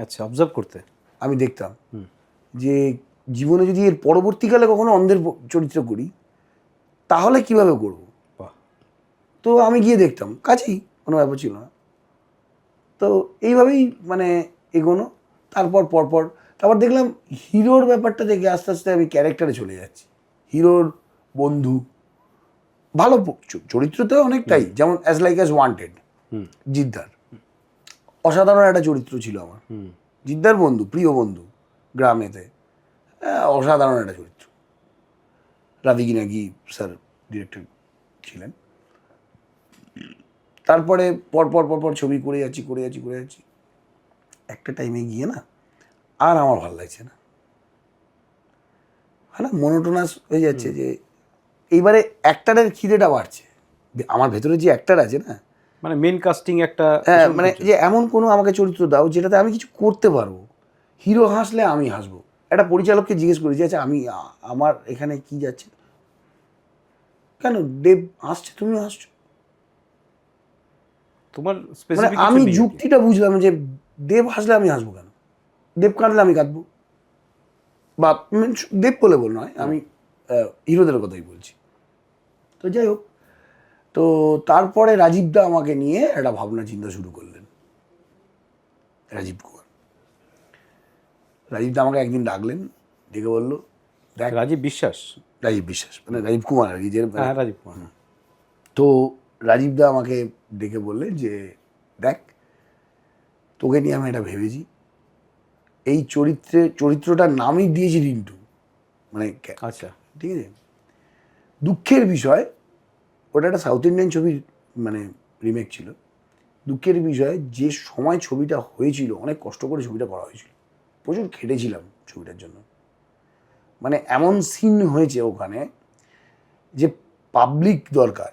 আচ্ছা, অবজার্ভ করতে আমি দেখতাম যে জীবনে যদি এর পরবর্তীকালে কখনো অন্ধের চরিত্র করি তাহলে কিভাবে করব। তো আমি গিয়ে দেখতাম, কাছেই, কোনো ব্যাপার ছিল না। তো এইভাবেই মানে এগোনো। তারপর দেখলাম হিরোর ব্যাপারটা দেখে আস্তে আস্তে আমি ক্যারেক্টারে চলে যাচ্ছি, হিরোর বন্ধু, ভালো চরিত্রতেও অনেকটাই, যেমন অ্যাজ লাইক অ্যাজ ওয়ান্টেড, জিদ্দার অসাধারণ একটা চরিত্র ছিল আমার, জিদ্দার বন্ধু, প্রিয় বন্ধু গ্রামেতে, অসাধারণ একটা চরিত্র। রাধিকি নাকি স্যার ডিরেক্টর ছিলেন। তারপরে পরপর ছবি করে যাচ্ছি, একটা টাইমে গিয়ে না আর আমার ভালো লাগছে না, হ্যাঁ না, মনোটোনাস হয়ে যাচ্ছে। যে এইবারে অ্যাক্টারের খিদেটা বাড়ছে, আমার ভেতরে যে অ্যাক্টার আছে না, মানে মেন কাস্টিং একটা, হ্যাঁ, মানে যে এমন কোনো আমাকে চরিত্র দাও যেটাতে আমি কিছু করতে পারবো, হিরো হাসলে আমি হাসবো। একটা পরিচালককে জিজ্ঞেস করি যে আচ্ছা আমি আমার এখানে কি যাচ্ছে, কেন দেব হাসছে তুমিও হাসছো, তোমার মানে আমি যুক্তিটা বুঝলাম যে দেব হাসলে আমি হাসবো কেন, দেব কাঁদলে আমি কাঁদবো, বা দেব বলে নয়, আমি হিরোদের কথাই বলছি। তো যাই হোক, তো তারপরে রাজীবদা আমাকে নিয়ে একটা ভাবনা চিন্তা শুরু করলেন, রাজীবদা আমাকে একদিন ডাকলেন, ডেকে বললো, দেখ, রাজীব বিশ্বাস মানে রাজীব কুমার আর কি, যে রাজীব কুমার। তো রাজীবদা আমাকে ডেকে বললেন যে দেখ, তোকে নিয়ে আমি এটা ভেবেছি, এই চরিত্রটার নামই দিয়েছি রিন্টু, মানে আচ্ছা, ঠিক আছে। দুঃখের বিষয়, ওটা একটা সাউথ ইন্ডিয়ান ছবির মানে রিমেক ছিল। দুঃখের বিষয়, যে সময় ছবিটা হয়েছিল, অনেক কষ্ট করে ছবিটা করা হয়েছিল, প্রচুর খেটেছিলাম ছবিটার জন্য। মানে এমন সিন হয়েছে ওখানে যে পাবলিক দরকার,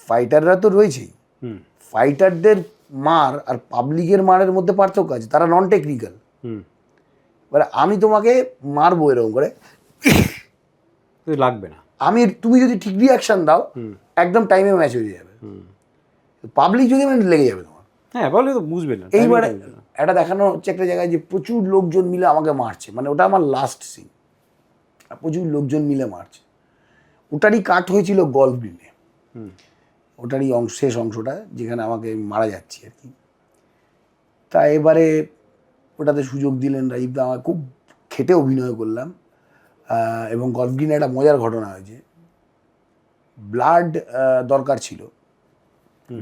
ফাইটাররা তো রয়েছেই, ফাইটারদের মার আর পাবলিকের মারের মধ্যে পার্থক্য আছে, তারা নন টেকনিক্যাল। এবার আমি তোমাকে মারবো এরকম করে, লাগবে না, তুমি যদি ঠিক রিয়াকশন দাও একদম টাইমে ম্যাচ হয়ে যাবে। পাবলিক যদি মানে লেগে যাবে তোমার, হ্যাঁ, বলে তো বুঝবে না। এইবারে এটা দেখানো হচ্ছে একটা জায়গায় যে প্রচুর লোকজন মিলে আমাকে মারছে, মানে ওটা আমার লাস্ট সিন, প্রচুর লোকজন মিলে মারছে। ওটারই কাট হয়েছিল গল্ফ গ্রিনে। ওটারই শেষ অংশটা, যেখানে আমাকে মারা যাচ্ছি আর কি। তা এবারে ওটাতে সুযোগ দিলেন রাজীবদা, আমার খুব খেটে অভিনয় করলাম। এবং গল্ফগ্রিনে একটা মজার ঘটনা হয়েছে। ব্লাড দরকার ছিল,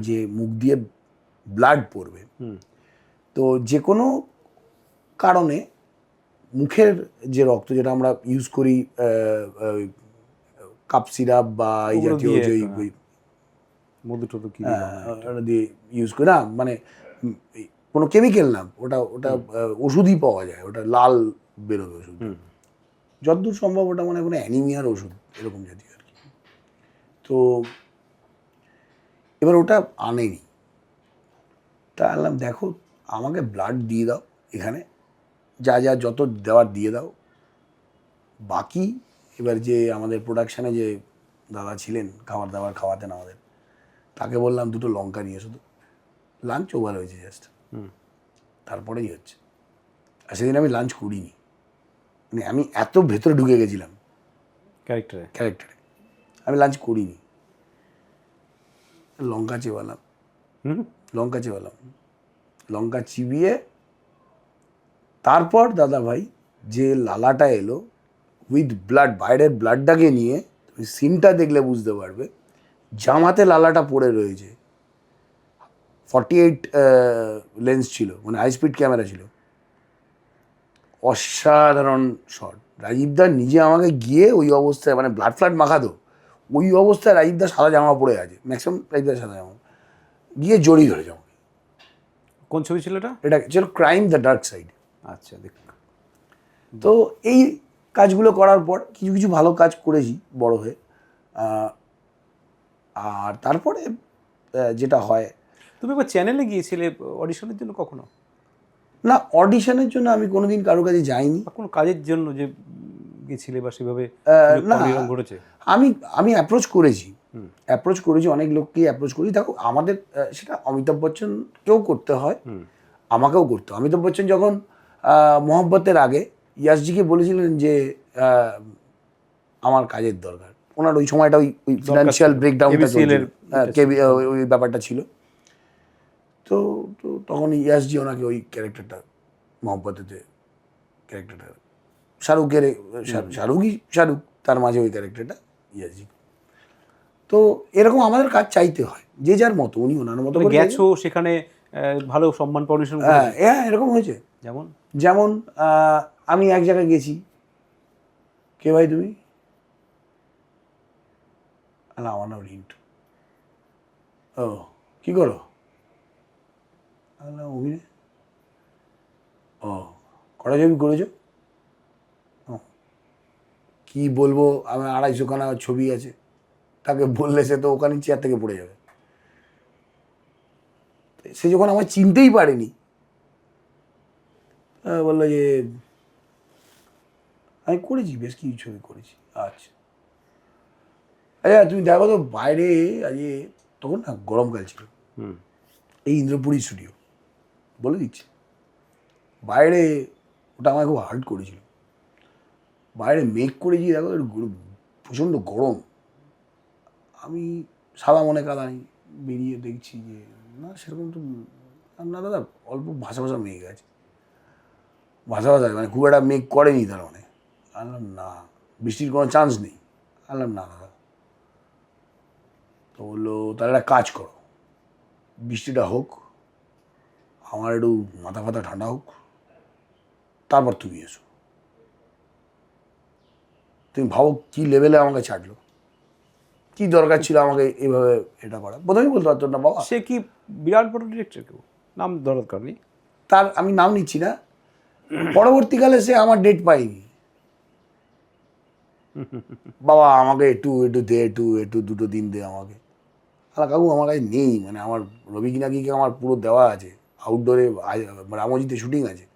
যে মুখ দিয়ে ব্লাড পড়বে। তো যে কোনো কারণে মুখের যে রক্ত, যেটা আমরা ইউজ করি কাপ সিরাপ বা এই ওগুলো জাতীয় দিয়ে যে একটা, মধু টধু কি দিলাম না? ওটা দিয়ে ইউজ করি না, মানে কোনো কেমিক্যাল না, ওটা ওটা ওষুধই পাওয়া যায়, ওটা লাল বেরোবে ওষুধ, যতদূর সম্ভব ওটা মানে কোনো অ্যানিমিয়ার ওষুধ এরকম জাতীয় আর কি। তো এবার ওটা আনেনি, তা আনলাম, দেখো আমাকে ব্লাড দিয়ে দাও, এখানে যা যা যত দেওয়ার দিয়ে দাও, বাকি এবার যে আমাদের প্রোডাকশানে যে দাদা ছিলেন খাবার দাবার খাওয়াতেন আমাদের, তাকে বললাম দুটো লঙ্কা নিয়ে এসো। তো লাঞ্চ ওভার হয়েছে জাস্ট, তারপরেই হচ্ছে। আর সেদিন আমি লাঞ্চ করিনি, মানে আমি এত ভেতরে ঢুকে গেছিলাম ক্যারেক্টারে, আমি লাঞ্চ করিনি। লঙ্কা চেবালাম, লঙ্কা চিবিয়ে তারপর দাদা ভাই যে লালাটা এলো উইথ ব্লাড, বাইরের ব্লাডটাকে নিয়ে, তুমি সিনটা দেখলে বুঝতে পারবে, জামাতে লালাটা পড়ে রয়েছে। 48 লেন্স ছিল, মানে হাই স্পিড ক্যামেরা ছিল, অসাধারণ শট। রাজীবদা নিজে আমাকে গিয়ে ওই অবস্থায়, মানে ব্লাড ফ্লাড মাখাতো, ওই অবস্থায় রাজীবদা সাদা জামা পড়ে আছে, ম্যাক্সিমাম রাজীবদা সাদা জামা, গিয়ে জড়িয়ে ধরেছে আমাকে। কোন ছবি ছিল এটা? এটা ছিল ক্রাইম দ্য ডার্ক সাইড। আচ্ছা, দেখ। তো এই কাজগুলো করার পর কিছু কিছু ভালো কাজ করেছি বড় হয়ে। আর তারপরে যেটা হয়, তুমি একবার চ্যানেলে গিয়েছিলে অডিশনের জন্য কখনো? না, অডিশনের জন্য আমি কোনোদিন কারোর কাছে যাইনি। বা কোনো কাজের জন্য যে গেছিলে বা সেভাবে না, ঘটেছে? আমি অ্যাপ্রোচ করেছি, অনেক লোককেই অ্যাপ্রোচ করেছি। দেখো আমাদের সেটা অমিতাভ বচ্চনকেও করতে হয়, আমাকেও করতে হয়। অমিতাভ বচ্চন যখন মহব্বতের আগে ইয়াসজিকে বলেছিলেন যে আমার কাজের দরকার, ওনার ওই সময়টা ওই ফিনান্সিয়াল ব্রেকডাউনটা চলছিল, ওই ব্যাপারটা ছিল। তো তো তখন ইয়াসজি ওনাকে ওই ক্যারেক্টারটা, মহব্বতেতে ক্যারেক্টারটা, শাহরুখ তার মাঝে ওই ক্যারেক্টারটা ইয়াসজি। তো এরকম আমাদের কাজ চাইতে হয়, যে যার মতো, উনি ওনার মতো করে গেছো সেখানে, ভালো সম্মান পারমিশন? হ্যাঁ, এরকম হয়েছে। যেমন আমি এক জায়গায় গেছি, কে ভাই তুমি? আমার নাম রিন্টু। ও, কি করো? অভিনয়। ও, কটা ছবি করেছো? কি বলবো, আমার 250খানা ছবি আছে, তাকে বললে সে তো ওখানে চেয়ার থেকে পড়ে যাবে। সে যখন আমার চিনতেই পারেনি, বললো যে আমি করেছি, বেশ কিছু ছবি করেছি। আচ্ছা তুমি দেখো তো বাইরে, আজকে তখন না গরমকাল ছিল, এই ইন্দ্রপুরী স্টুডিও, বলে দিচ্ছি, বাইরে ওটা আমায় খুব হার্ট করেছিল। বাইরে মেঘ করেছি, দেখো প্রচণ্ড গরম। আমি সাদা মনে কাদা নেই, বেরিয়ে দেখছি যে না সেরকম তো না দাদা, অল্প ভাষা মেঘ আছে, মানে খুব একটা মেঘ করেনি তার মানে। আনলাম না, বৃষ্টির কোনো চান্স নেই। আনলাম না দাদা। তো বললো তাহলে একটা কাজ করো, বৃষ্টিটা হোক, আমার একটু মাথা ফাথা ঠান্ডা হোক, তারপর তুমি এসো। তুমি ভাবো কি লেভেলে আমাকে ছাড়লো, কি দরকার ছিল আমাকে এইভাবে এটা করা। প্রথমেই বলতে পারতো না বাবা, সে কি বিরাট বড় ডিরেক্টর, কেউ নাম দরকার নেই তার, আমি নাম নিচ্ছি না। পরবর্তীকালে সে আমার ডেট পাইনি, বাবা আমাকে একটু দে, একটু দুটো দিন দে আমাকে। কাকু আমার কাছে নেই, মানে আমার রবি কিনাকিকে আমার পুরো দেওয়া আছে, আউটডোরে রামজিতে শুটিং আছে।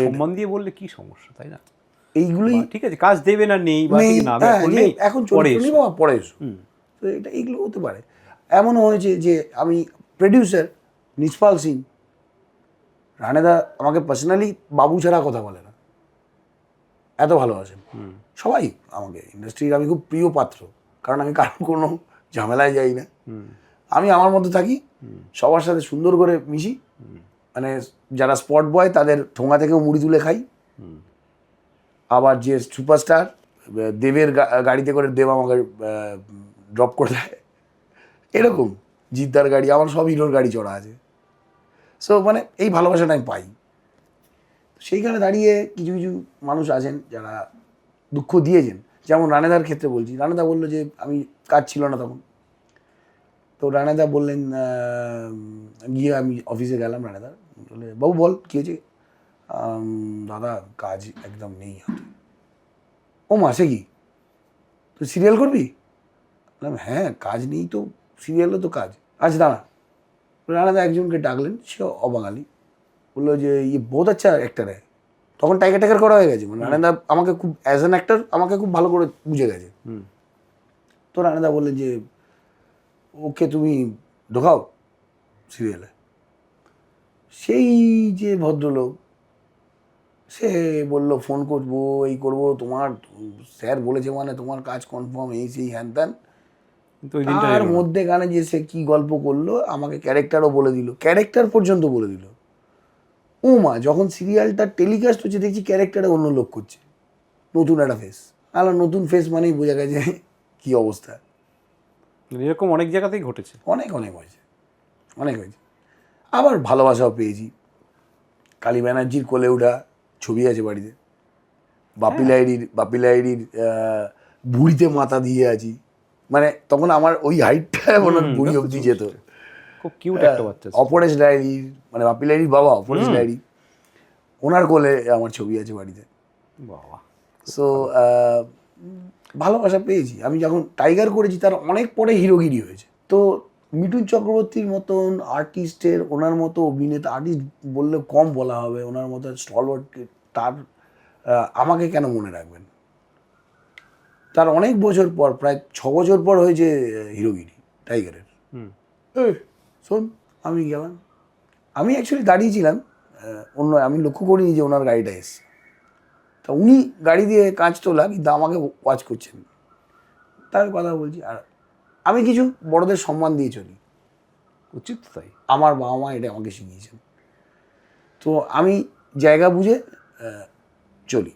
সম্মান দিয়ে বললে কি সমস্যা, তাই না? এইগুলোই ঠিক আছে, কাজ দেবে না নেই, এখন চরিত্র নেই বাবা, পরে এসো। তো এটা এইগুলো হতে পারে। এমনও হয়েছে যে আমি প্রডিউসার নিষ্পাল সিং, রানেদা আমাকে পার্সোনালি বাবু ছাড়া কথা বলে না, এত ভালোবাসেন সবাই আমাকে, ইন্ডাস্ট্রির আমি খুব প্রিয় পাত্র, কারণ আমি কারোর কোনো ঝামেলায় যাই না, আমি আমার মধ্যে থাকি, সবার সাথে সুন্দর করে মিশি, মানে যারা স্পট বয় তাদের ঠোঙা থেকেও মুড়ি তুলে খাই, আবার যে সুপারস্টার দেবের গাড়িতে করে দেব আমাকে ড্রপ করে দেয়, এরকম জিদ্দার গাড়ি, আমার সব হিরোর গাড়ি চড়া আছে। সো মানে এই ভালোবাসাটা আমি পাই। সেইখানে দাঁড়িয়ে কিছু কিছু মানুষ আছেন যারা দুঃখ দিয়েছেন, যেমন রানেদার ক্ষেত্রে বলছি। রানেদা বললো যে আমি কাজ ছিল না তখন, তো রানেদা বললেন, গিয়ে আমি অফিসে গেলাম, রানেদা বলে বাবু বল কী হয়েছে। দাদা কাজ একদম নেই হাতে। ও মা সে কি, তুই সিরিয়াল করবি? বললাম হ্যাঁ কাজ নেই তো, সিরিয়ালও তো কাজ। আচ্ছা দাঁড়া, রানাদা একজনকে ডাকলেন, সে অবাঙালি, বললো যে ইয়ে বহুত আচ্ছা অ্যাক্টার হ্যাঁ। তখন টাইগার টাইগার করা হয়ে গেছে, মানে রানাদা আমাকে খুব অ্যাজ অ্যান অ্যাক্টার আমাকে খুব ভালো করে বুঝে গেছে। তো রানাদা বললেন যে ওকে তুমি ঢোকাও সিরিয়ালে। সেই যে ভদ্রলোক, সে বললো ফোন করবো, এই করবো, তোমার স্যার বলেছে মানে তোমার কাজ কনফার্ম, এই সেই হ্যান ত্যান। তার মধ্যেখানে যে সে কি গল্প করলো, আমাকে ক্যারেক্টারও বলে দিল, ক্যারেক্টার পর্যন্ত বলে দিল। ও মা, যখন সিরিয়ালটা টেলিকাস্ট হচ্ছে দেখছি ক্যারেক্টারে অন্য লোক করছে, নতুন একটা ফেস। আলো নতুন ফেস মানেই বোঝা গেছে কি অবস্থা। এরকম অনেক জায়গাতেই ঘটেছে, অনেক অনেক হয়েছে, অনেক হয়েছে। আবার ভালোবাসাও পেয়েছি। কালী ব্যানার্জির কোলে ওঠা ছবি আছে বাড়িতে, বাপি লাহিড়ির বুড়িতে মাথা দিয়ে আছি, মানে তখন আমার ওই হাইটটা ওনার বুড়ি অবধি যেত। খুব কিউট একটা বাচ্চা। অপরেশ ডায়েরির, মানে বাপি লাহিড়ির বাবা অপরেশ ডায়েরি, ওনার কোলে আমার ছবি আছে বাড়িতে। বাবা। সো ভালোবাসা পেয়েছি। আমি যখন টাইগার করেছি তার অনেক পরে হিরোগিরি হয়েছে। তো মিঠুন চক্রবর্তীর মতন আর্টিস্টের, ওনার মতো অভিনেতা, আর্টিস্ট বললে কম বলা হবে, ওনার মতো স্টলওয়ার্ড, তার আমাকে কেন মনে রাখবেন? তার অনেক বছর পর, প্রায় 6 বছর পর হয়েছে হিরোগিরি টাইগারের। শোন, আমি গেলাম, আমি অ্যাকচুয়ালি দাঁড়িয়েছিলাম অন্য, আমি লক্ষ্য করিনি যে ওনার গাড়িটা এসছে। তা উনি গাড়ি দিয়ে কাঁচ তোলা, কিন্তু আমাকে ওয়াচ করছেন, তার কথা বলছি। আর আমি কিছু বড়দের সম্মান দিয়ে চলি, উচিত তাই। আমার বাবা মা এটা আমাকে শিখিয়েছেন। তো আমি জায়গা বুঝে চলি,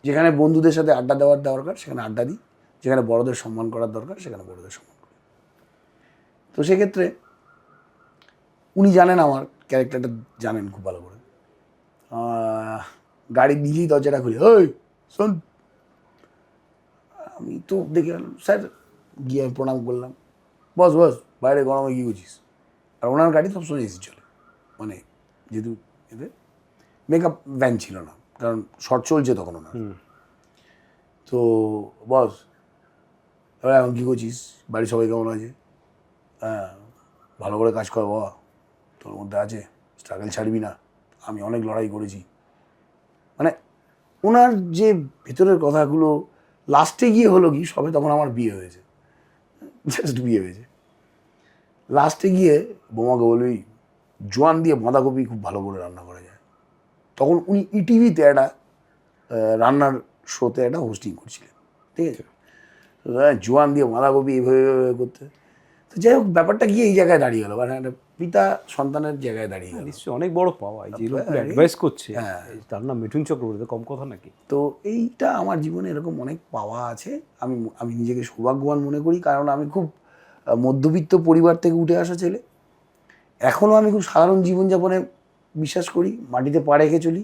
যেখানে বন্ধুদের সাথে আড্ডা দেওয়ার দরকার সেখানে আড্ডা দিই, যেখানে বড়দের সম্মান করার দরকার সেখানে বড়দের সম্মান করি। তো সেক্ষেত্রে উনি জানেন, আমার ক্যারেক্টারটা জানেন খুব ভালো করে। গাড়ি নিজেই দরজাটা খুলে, ওই শোন, আমি তো দেখে গেলাম স্যার, গিয়ে আমি প্রণাম করলাম, বস বস বাইরে গরমে কী করছিস। আর ওনার গাড়ি সবসময় এসি চলে, মানে যেহেতু এতে মেকআপ ভ্যান ছিল না, কারণ শর্ট চলছে তখন ওনার। তো বস এবার এখন কী করছিস, বাড়ির সবাই কেমন আছে? হ্যাঁ ভালো করে কাজ কর বাবা, তোর মধ্যে আছে, স্ট্রাগল ছাড়বি না, আমি অনেক লড়াই করেছি। মানে ওনার যে ভেতরের কথাগুলো, লাস্টে গিয়ে হলো কি, সবে তখন আমার বিয়ে হয়েছে, জাস্ট বিয়ে হয়েছে, লাস্টে গিয়ে বোমাকে বলবি জোয়ান দিয়ে বাঁধাকপি খুব ভালো করে রান্না করা যায়। তখন উনি ইটিভিতে একটা রান্নার শোতে একটা হোস্টিং করছিলেন, ঠিক আছে, জোয়ান দিয়ে বাঁধাকপি এইভাবে করতে। তো যাই হোক, ব্যাপারটা গিয়ে এই জায়গায় দাঁড়িয়ে গেলো, মানে একটা পিতা সন্তানের জায়গায় দাঁড়িয়ে গেল। নিশ্চয়ই অনেক বড় পাওয়া, এই যে অ্যাডভাইস করছে, তার নাম মিঠুন চক্রবর্তী, কম কথা নাকি? তো এইটা আমার জীবনে এরকম অনেক পাওয়া আছে। আমি নিজেকে সৌভাগ্যবান মনে করি, কারণ আমি খুব মধ্যবিত্ত পরিবার থেকে উঠে আসা ছেলে। এখনও আমি খুব সাধারণ জীবনযাপনে বিশ্বাস করি, মাটিতে পা রেখে চলি।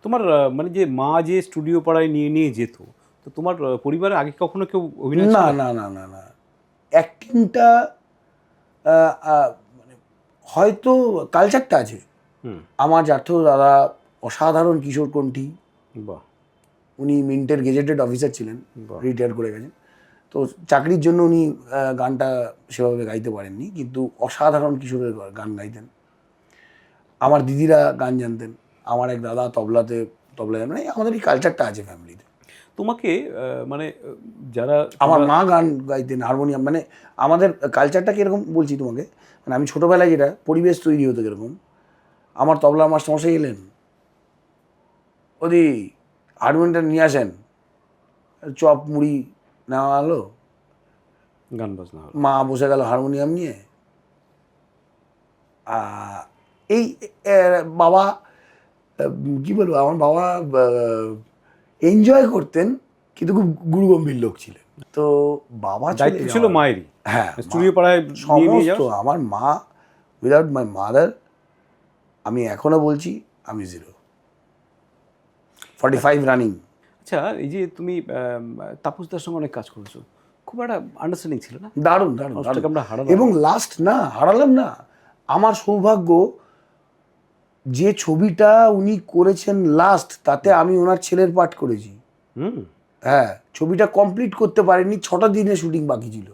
তোমার মানে যে মা যে স্টুডিও পাড়ায় নিয়ে নিয়ে যেত, তো তোমার পরিবারে আগে কখনো কেউ অভিনয়? না না না না না, অ্যাক্টিংটা মানে হয়তো কালচারটা আছে। আমার জার্থ দাদা অসাধারণ কিশোর কণ্ঠী, বাহ, উনি মিন্টের গেজেটেড অফিসার ছিলেন, রিটায়ার করে গেছেন। তো চাকরির জন্য উনি গানটা সেভাবে গাইতে পারেননি, কিন্তু অসাধারণ কিশোরের গান গাইতেন। আমার দিদিরা গান জানতেন, আমার এক দাদা তবলা জানেন, মানে আমাদের এই কালচারটা আছে ফ্যামিলিতে। তোমাকে মানে যারা, আমার মা গান গাইতেন, হারমোনিয়াম, মানে আমাদের কালচারটা কীরকম বলছি তোমাকে, মানে আমি ছোটোবেলায় যেটা পরিবেশ তৈরি হতো কীরকম, আমার তবলা মাস্টারমশাই এলেন, ওদি হারমোনিয়ামটা নিয়ে আসেন, চপ মুড়ি নেওয়া হলো, গান বাজনা হলো। মা বসে গেল হারমোনিয়াম নিয়ে। এই বাবা কি বলবো, আমার বাবা এনজয় করতেন কিন্তু খুব গুরুগম্ভীর লোক ছিলেন। তো বাবা দায়িত্ব ছিল মায়েরই, হ্যাঁ, স্টুডিও পাড়ায় নিয়ে সমস্ত। আমার মা, উইদাউট মাই মাদার আমি এখনো বলছি আমি 0, 45 রানিং। আচ্ছা, এই যে তুমি তাপসদার সঙ্গে অনেক কাজ করেছো, খুব একটা আন্ডারস্ট্যান্ডিং ছিল না? দারুণ দারুণ মানুষটাকে আমরা হারালাম। এবং লাস্ট না হারালাম না, আমার সৌভাগ্য যে ছবিটা উনি করেছেন লাস্ট, তাতে আমি ওনার ছেলের পাঠ করেছি। হ্যাঁ, ছবিটা কমপ্লিট করতে পারেনি, 6টা দিনে শুটিং বাকি ছিল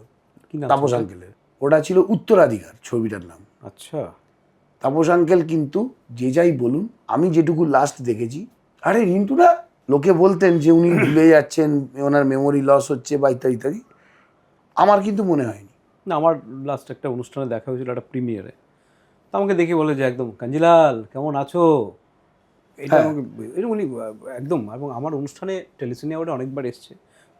কি নাম? তাপস আঙ্কেলের। ওটা ছিল উত্তরাধিকার ছবিটার নাম। আচ্ছা। তাপস আঙ্কেল কিন্তু যে যাই বলুন, আমি যেটুকু লাস্ট দেখেছি, আরে রিন্টু না, লোকে বলতেন যে উনি ভুলে যাচ্ছেন, ওনার মেমোরি লস হচ্ছে বা ইত্যাদি ইত্যাদি, আমার কিন্তু মনে হয়নি। না, আমার লাস্ট একটা অনুষ্ঠানে দেখা হয়েছিল, একটা প্রিমিয়ারে, তো আমাকে দেখে বলে যে একদম, কাঞ্জিলাল কেমন আছো, এটা আমাকে এরকম উনি একদম। এবং আমার অনুষ্ঠানে টেলিসিনে অ্যাওয়ার্ডে অনেকবার এসছে,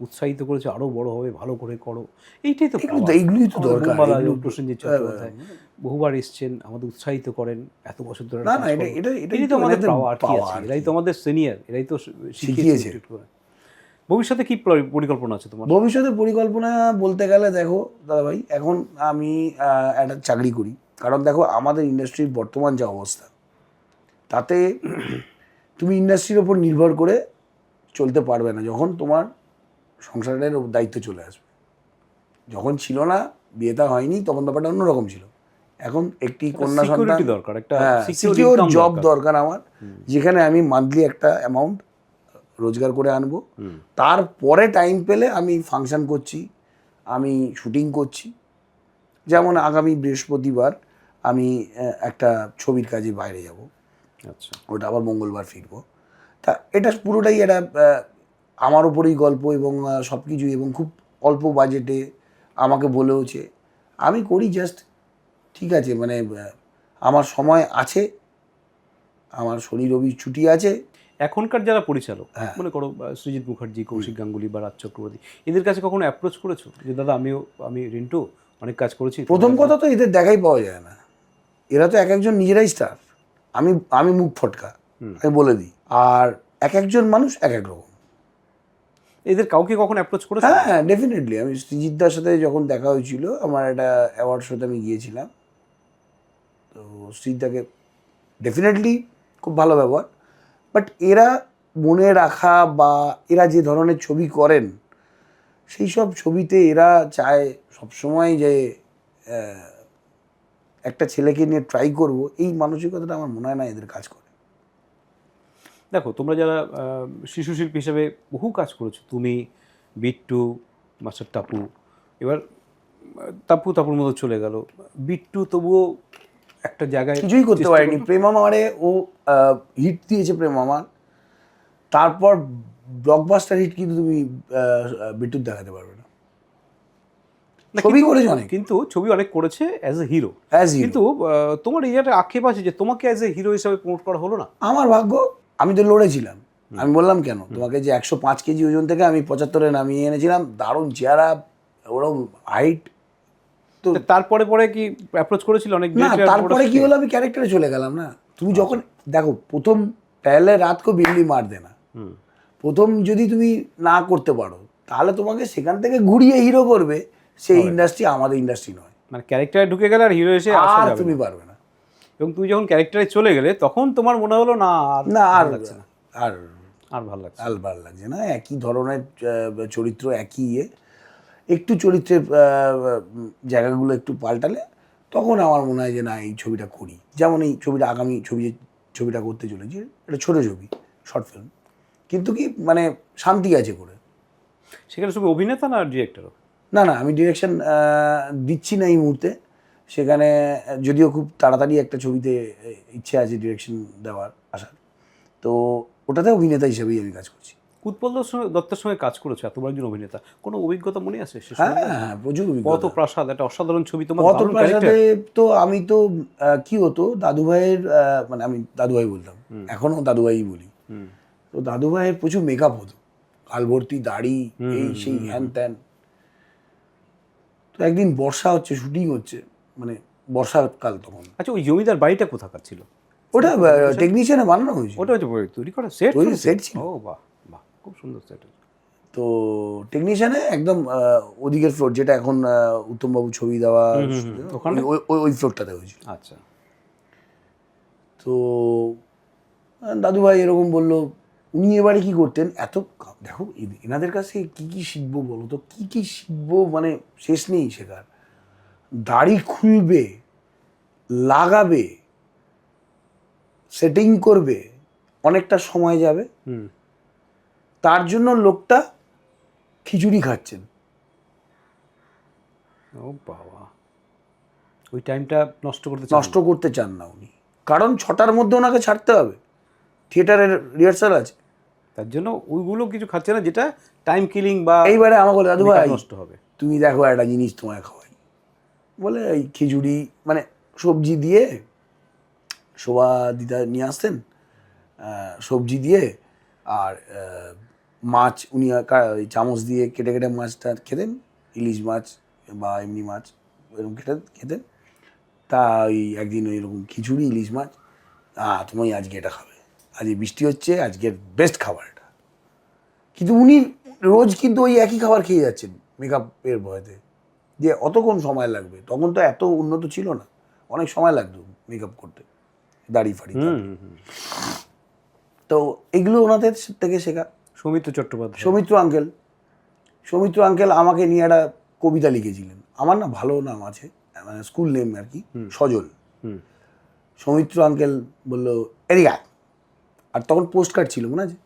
উৎসাহিত করেছে আরও বড় হবে, ভালো করে করো। এইটাই তো এইগুলোই তো দরকার। প্রসেনজিৎ চট্টোপাধ্যায় বহুবার এসছেন, আমাদের উৎসাহিত করেন এত বছর ধরে। না না, এটাই তো আমাদের পাওয়া, আর কি আছে, এরাই তো আমাদের সিনিয়র, এরাই তো শিখিয়েছে। ভবিষ্যতে কি পরিকল্পনা আছে তোমার? ভবিষ্যতের পরিকল্পনা বলতে গেলে দেখো দাদা ভাই, এখন আমি একটা চাকরি করি, কারণ দেখো আমাদের ইন্ডাস্ট্রির বর্তমান যে অবস্থা, তাতে তুমি ইন্ডাস্ট্রির ওপর নির্ভর করে চলতে পারবে না যখন তোমার সংসারের দায়িত্ব চলে আসবে। যখন ছিল না, বিয়েটা হয়নি, তখন ব্যাপারটা অন্যরকম ছিল। এখন একটি কন্যা সন্তান দরকার, একটা সিকিউর জব দরকার আমার, যেখানে আমি মান্থলি একটা অ্যামাউন্ট রোজগার করে আনবো। তারপরে টাইম পেলে আমি ফাংশন করছি, আমি শুটিং করছি। যেমন আগামী বৃহস্পতিবার আমি একটা ছবির কাজে বাইরে যাব। আচ্ছা, ওটা আবার মঙ্গলবার ফিরবো। তা এটা পুরোটাই একটা আমার ওপরেই গল্প, এবং সব কিছু, এবং খুব অল্প বাজেটে আমাকে বলেওছে। আমি করি জাস্ট, ঠিক আছে, মানে আমার সময় আছে, আমার শনি রবি ছুটি আছে। এখনকার যারা পরিচালক, মনে করো সৃজিত মুখার্জি, কৌশিক গাঙ্গুলি বা রাজ চক্রবর্তী, এদের কাছে কখনো অ্যাপ্রোচ করেছো যে দাদা আমি রিন্টু অনেক কাজ করেছি? প্রথম কথা তো এদের দেখাই পাওয়া যায় না, এরা তো এক একজন নিজেরাই স্টার। আমি মুখ ফটকা, আমি বলে দিই। আর এক একজন মানুষ এক এক রকম। এদের কাউকে কখন অ্যাপ্রোচ করেছো? হ্যাঁ, ডেফিনেটলি। আমি সৃজিতদার সাথে যখন দেখা হয়েছিল, আমার একটা অ্যাওয়ার্ড শোতে আমি গিয়েছিলাম, তো সৃজিতদাকে ডেফিনেটলি খুব ভালো ব্যবহার। বাট এরা মনে রাখা বা এরা যে ধরনের ছবি করেন, সেই সব ছবিতে এরা চায় সবসময় যে একটা ছেলেকে নিয়ে ট্রাই করব, এই মানসিকতাটা আমার মনে হয় না এদের কাজ করে। দেখো, তোমরা যারা শিশু শিল্পী হিসেবে বহু কাজ করেছো, তুমি, বিট্টু, মাস্টার টাপু, এবার টাপুর মতো চলে গেল, বিট্টু তবুও একটা জায়গায় কিছুই করতে পারেনি। প্রেম আমারে ও হিট দিয়েছে, প্রেম আমার, তারপর ব্লকবাস্টার হিট কিন্তু তুমি বিট্টুর দেখাতে পারবে না। ছবি করেছে অনেক, কিন্তু ছবি অনেক করেছে অ্যাজ এ হিরো। কিন্তু তোমার এই একটা আক্ষেপ আছে যে তোমাকে অ্যাজ এ হিরো হিসাবে প্রমোট করা হলো না। আমার ভাগ্য, আমি তো লড়েছিলাম। আমি বললাম কেন তোমাকে যে 105 কেজি ওজন থেকে আমি 75-এ নামিয়ে এনেছিলাম, দারুণ চেহারা, ওরকম হাইট। তো তারপরে পরে কি অ্যাপ্রোচ করেছিল অনেক? না, তারপরে কি হলো, আমি ক্যারেক্টারে চলে গেলাম না। তুমি যখন দেখো, প্রথম পেলে রাত কো বিল্লি মার দেনা, প্রথম যদি তুমি না করতে পারো, তাহলে তোমাকে সেখান থেকে ঘুরিয়ে হিরো করবে, সেই ইন্ডাস্ট্রি আমাদের ইন্ডাস্ট্রি নয়। মানে ক্যারেক্টারে ঢুকে গেলে আর হিরো এসে আর তুমি পারবে না। এবং তুমি যখন ক্যারেক্টারে চলে গেলে তখন তোমার মনে হলো না আর লাগছে না, আর ভালো লাগছে, আর ভালো লাগছে না। একই ধরনের চরিত্র, একই একটু চরিত্রের জায়গাগুলো একটু পাল্টালে তখন আমার মনে হয় যে না, এই ছবিটা করি। যেমন এই ছবিটা, আগামী ছবিটা করতে চলেছি, এটা ছোটো ছবি, শর্ট ফিল্ম, কিন্তু কি মানে শান্তি আছে করে। সেখানে শুধু অভিনেতা না ডিরেক্টরও? না না, আমি ডিরেকশন দিচ্ছি না এই মুহূর্তে। সেখানে যদিও খুব তাড়াতাড়ি একটা ছবিতে ইচ্ছে আছে ডিরেকশন দেওয়ার, আসার, তো ওটাতে অভিনেতা হিসেবেই আমি কাজ করছি। উৎপল দত্তের সঙ্গে কাজ করেছো, এত বড় একজন অভিনেতা, কোনো অভিজ্ঞতা মনে আছে? হ্যাঁ, প্রচুর অভিজ্ঞতা। কত প্রাসাদ, একটা অসাধারণ ছবি তোমার। কত প্রাসাদে তো আমি তো কি হতো, দাদুভাইয়ের মানে আমি দাদুভাই বলতাম, এখনও দাদুভাই বলি। তো দাদুভাইয়ের প্রচুর মেকআপ হতো, কাল ভর্তি দাড়ি, এই সেই হ্যান ত্যান। তো তো একদিন বর্ষা হচ্ছে, শুটিং হচ্ছে, মানে বর্ষাকাল তখন। আচ্ছা, ওই জমিদার বাড়িটা কোথাকার ছিল? ওটা টেকনিশিয়ানে বানানো হয়েছিল। ওটা হচ্ছে তৈরি করা সেট সেট ছিল। ও বাহ বাহ, খুব সুন্দর সেট। তো টেকনিশিয়ানে একদম ওদিকের ফ্লোর, যেটা এখন উত্তমবাবু ছবি দেওয়া, ওই ফ্লোরটাতে হয়েছিল। আচ্ছা। তো দাদুভাই এরকম বললো, উনি এবারে কি করতেন, এত দেখো এনাদের কাছে কি কি শিখবো বলো তো, কি কি শিখবো, মানে শেষ নেই শেখার। দাড়ি খুলবে, লাগাবে, সেটিং করবে, অনেকটা সময় যাবে, তার জন্য লোকটা খিচুড়ি খাচ্ছেন। ও বাবা, ওই টাইমটা নষ্ট করতে চান না উনি, কারণ 6টার মধ্যে ওনাকে ছাড়তে হবে, থিয়েটারের রিহার্সাল আছে। তার জন্য ওইগুলো কিছু খাচ্ছে না যেটা টাইম কিলিং বা এইবারে আমাকে বলে, দাদু ভাই নষ্ট হবে, তুমি দেখো একটা জিনিস তোমায় খাওয়াই। বলে এই খিচুড়ি, মানে সবজি দিয়ে, শোভা দিদা নিয়ে আসতেন, সবজি দিয়ে আর মাছ, উনি ওই চামচ দিয়ে কেটে কেটে মাছটা খেতেন, ইলিশ মাছ বা এমনি মাছ এরকম খেতেন। তা ওই একদিন ওই রকম খিচুড়ি, ইলিশ মাছ, তুমি আজকে এটা খাবে, আজকে বৃষ্টি হচ্ছে, আজকের বেস্ট খাবার এটা। কিন্তু উনি রোজ কিন্তু ওই একই খাবার খেয়ে যাচ্ছেন মেকআপের ভয়তে, যে অতক্ষণ সময় লাগবে। তখন তো এত উন্নত ছিল না, অনেক সময় লাগতো মেকআপ করতে, দাড়ি ফাড়ি। তো এগুলো ওনাদের থেকে শেখা। সৌমিত্র আঙ্কেল আমাকে নিয়ে একটা কবিতা লিখেছিলেন। আমার না ভালো নাম আছে, মানে স্কুল নেম আর কি, সজল। সৌমিত্র আঙ্কেল বললো এদিকে আয়। আর তখন পোস্ট কার্ড ছিল, মনে আছে?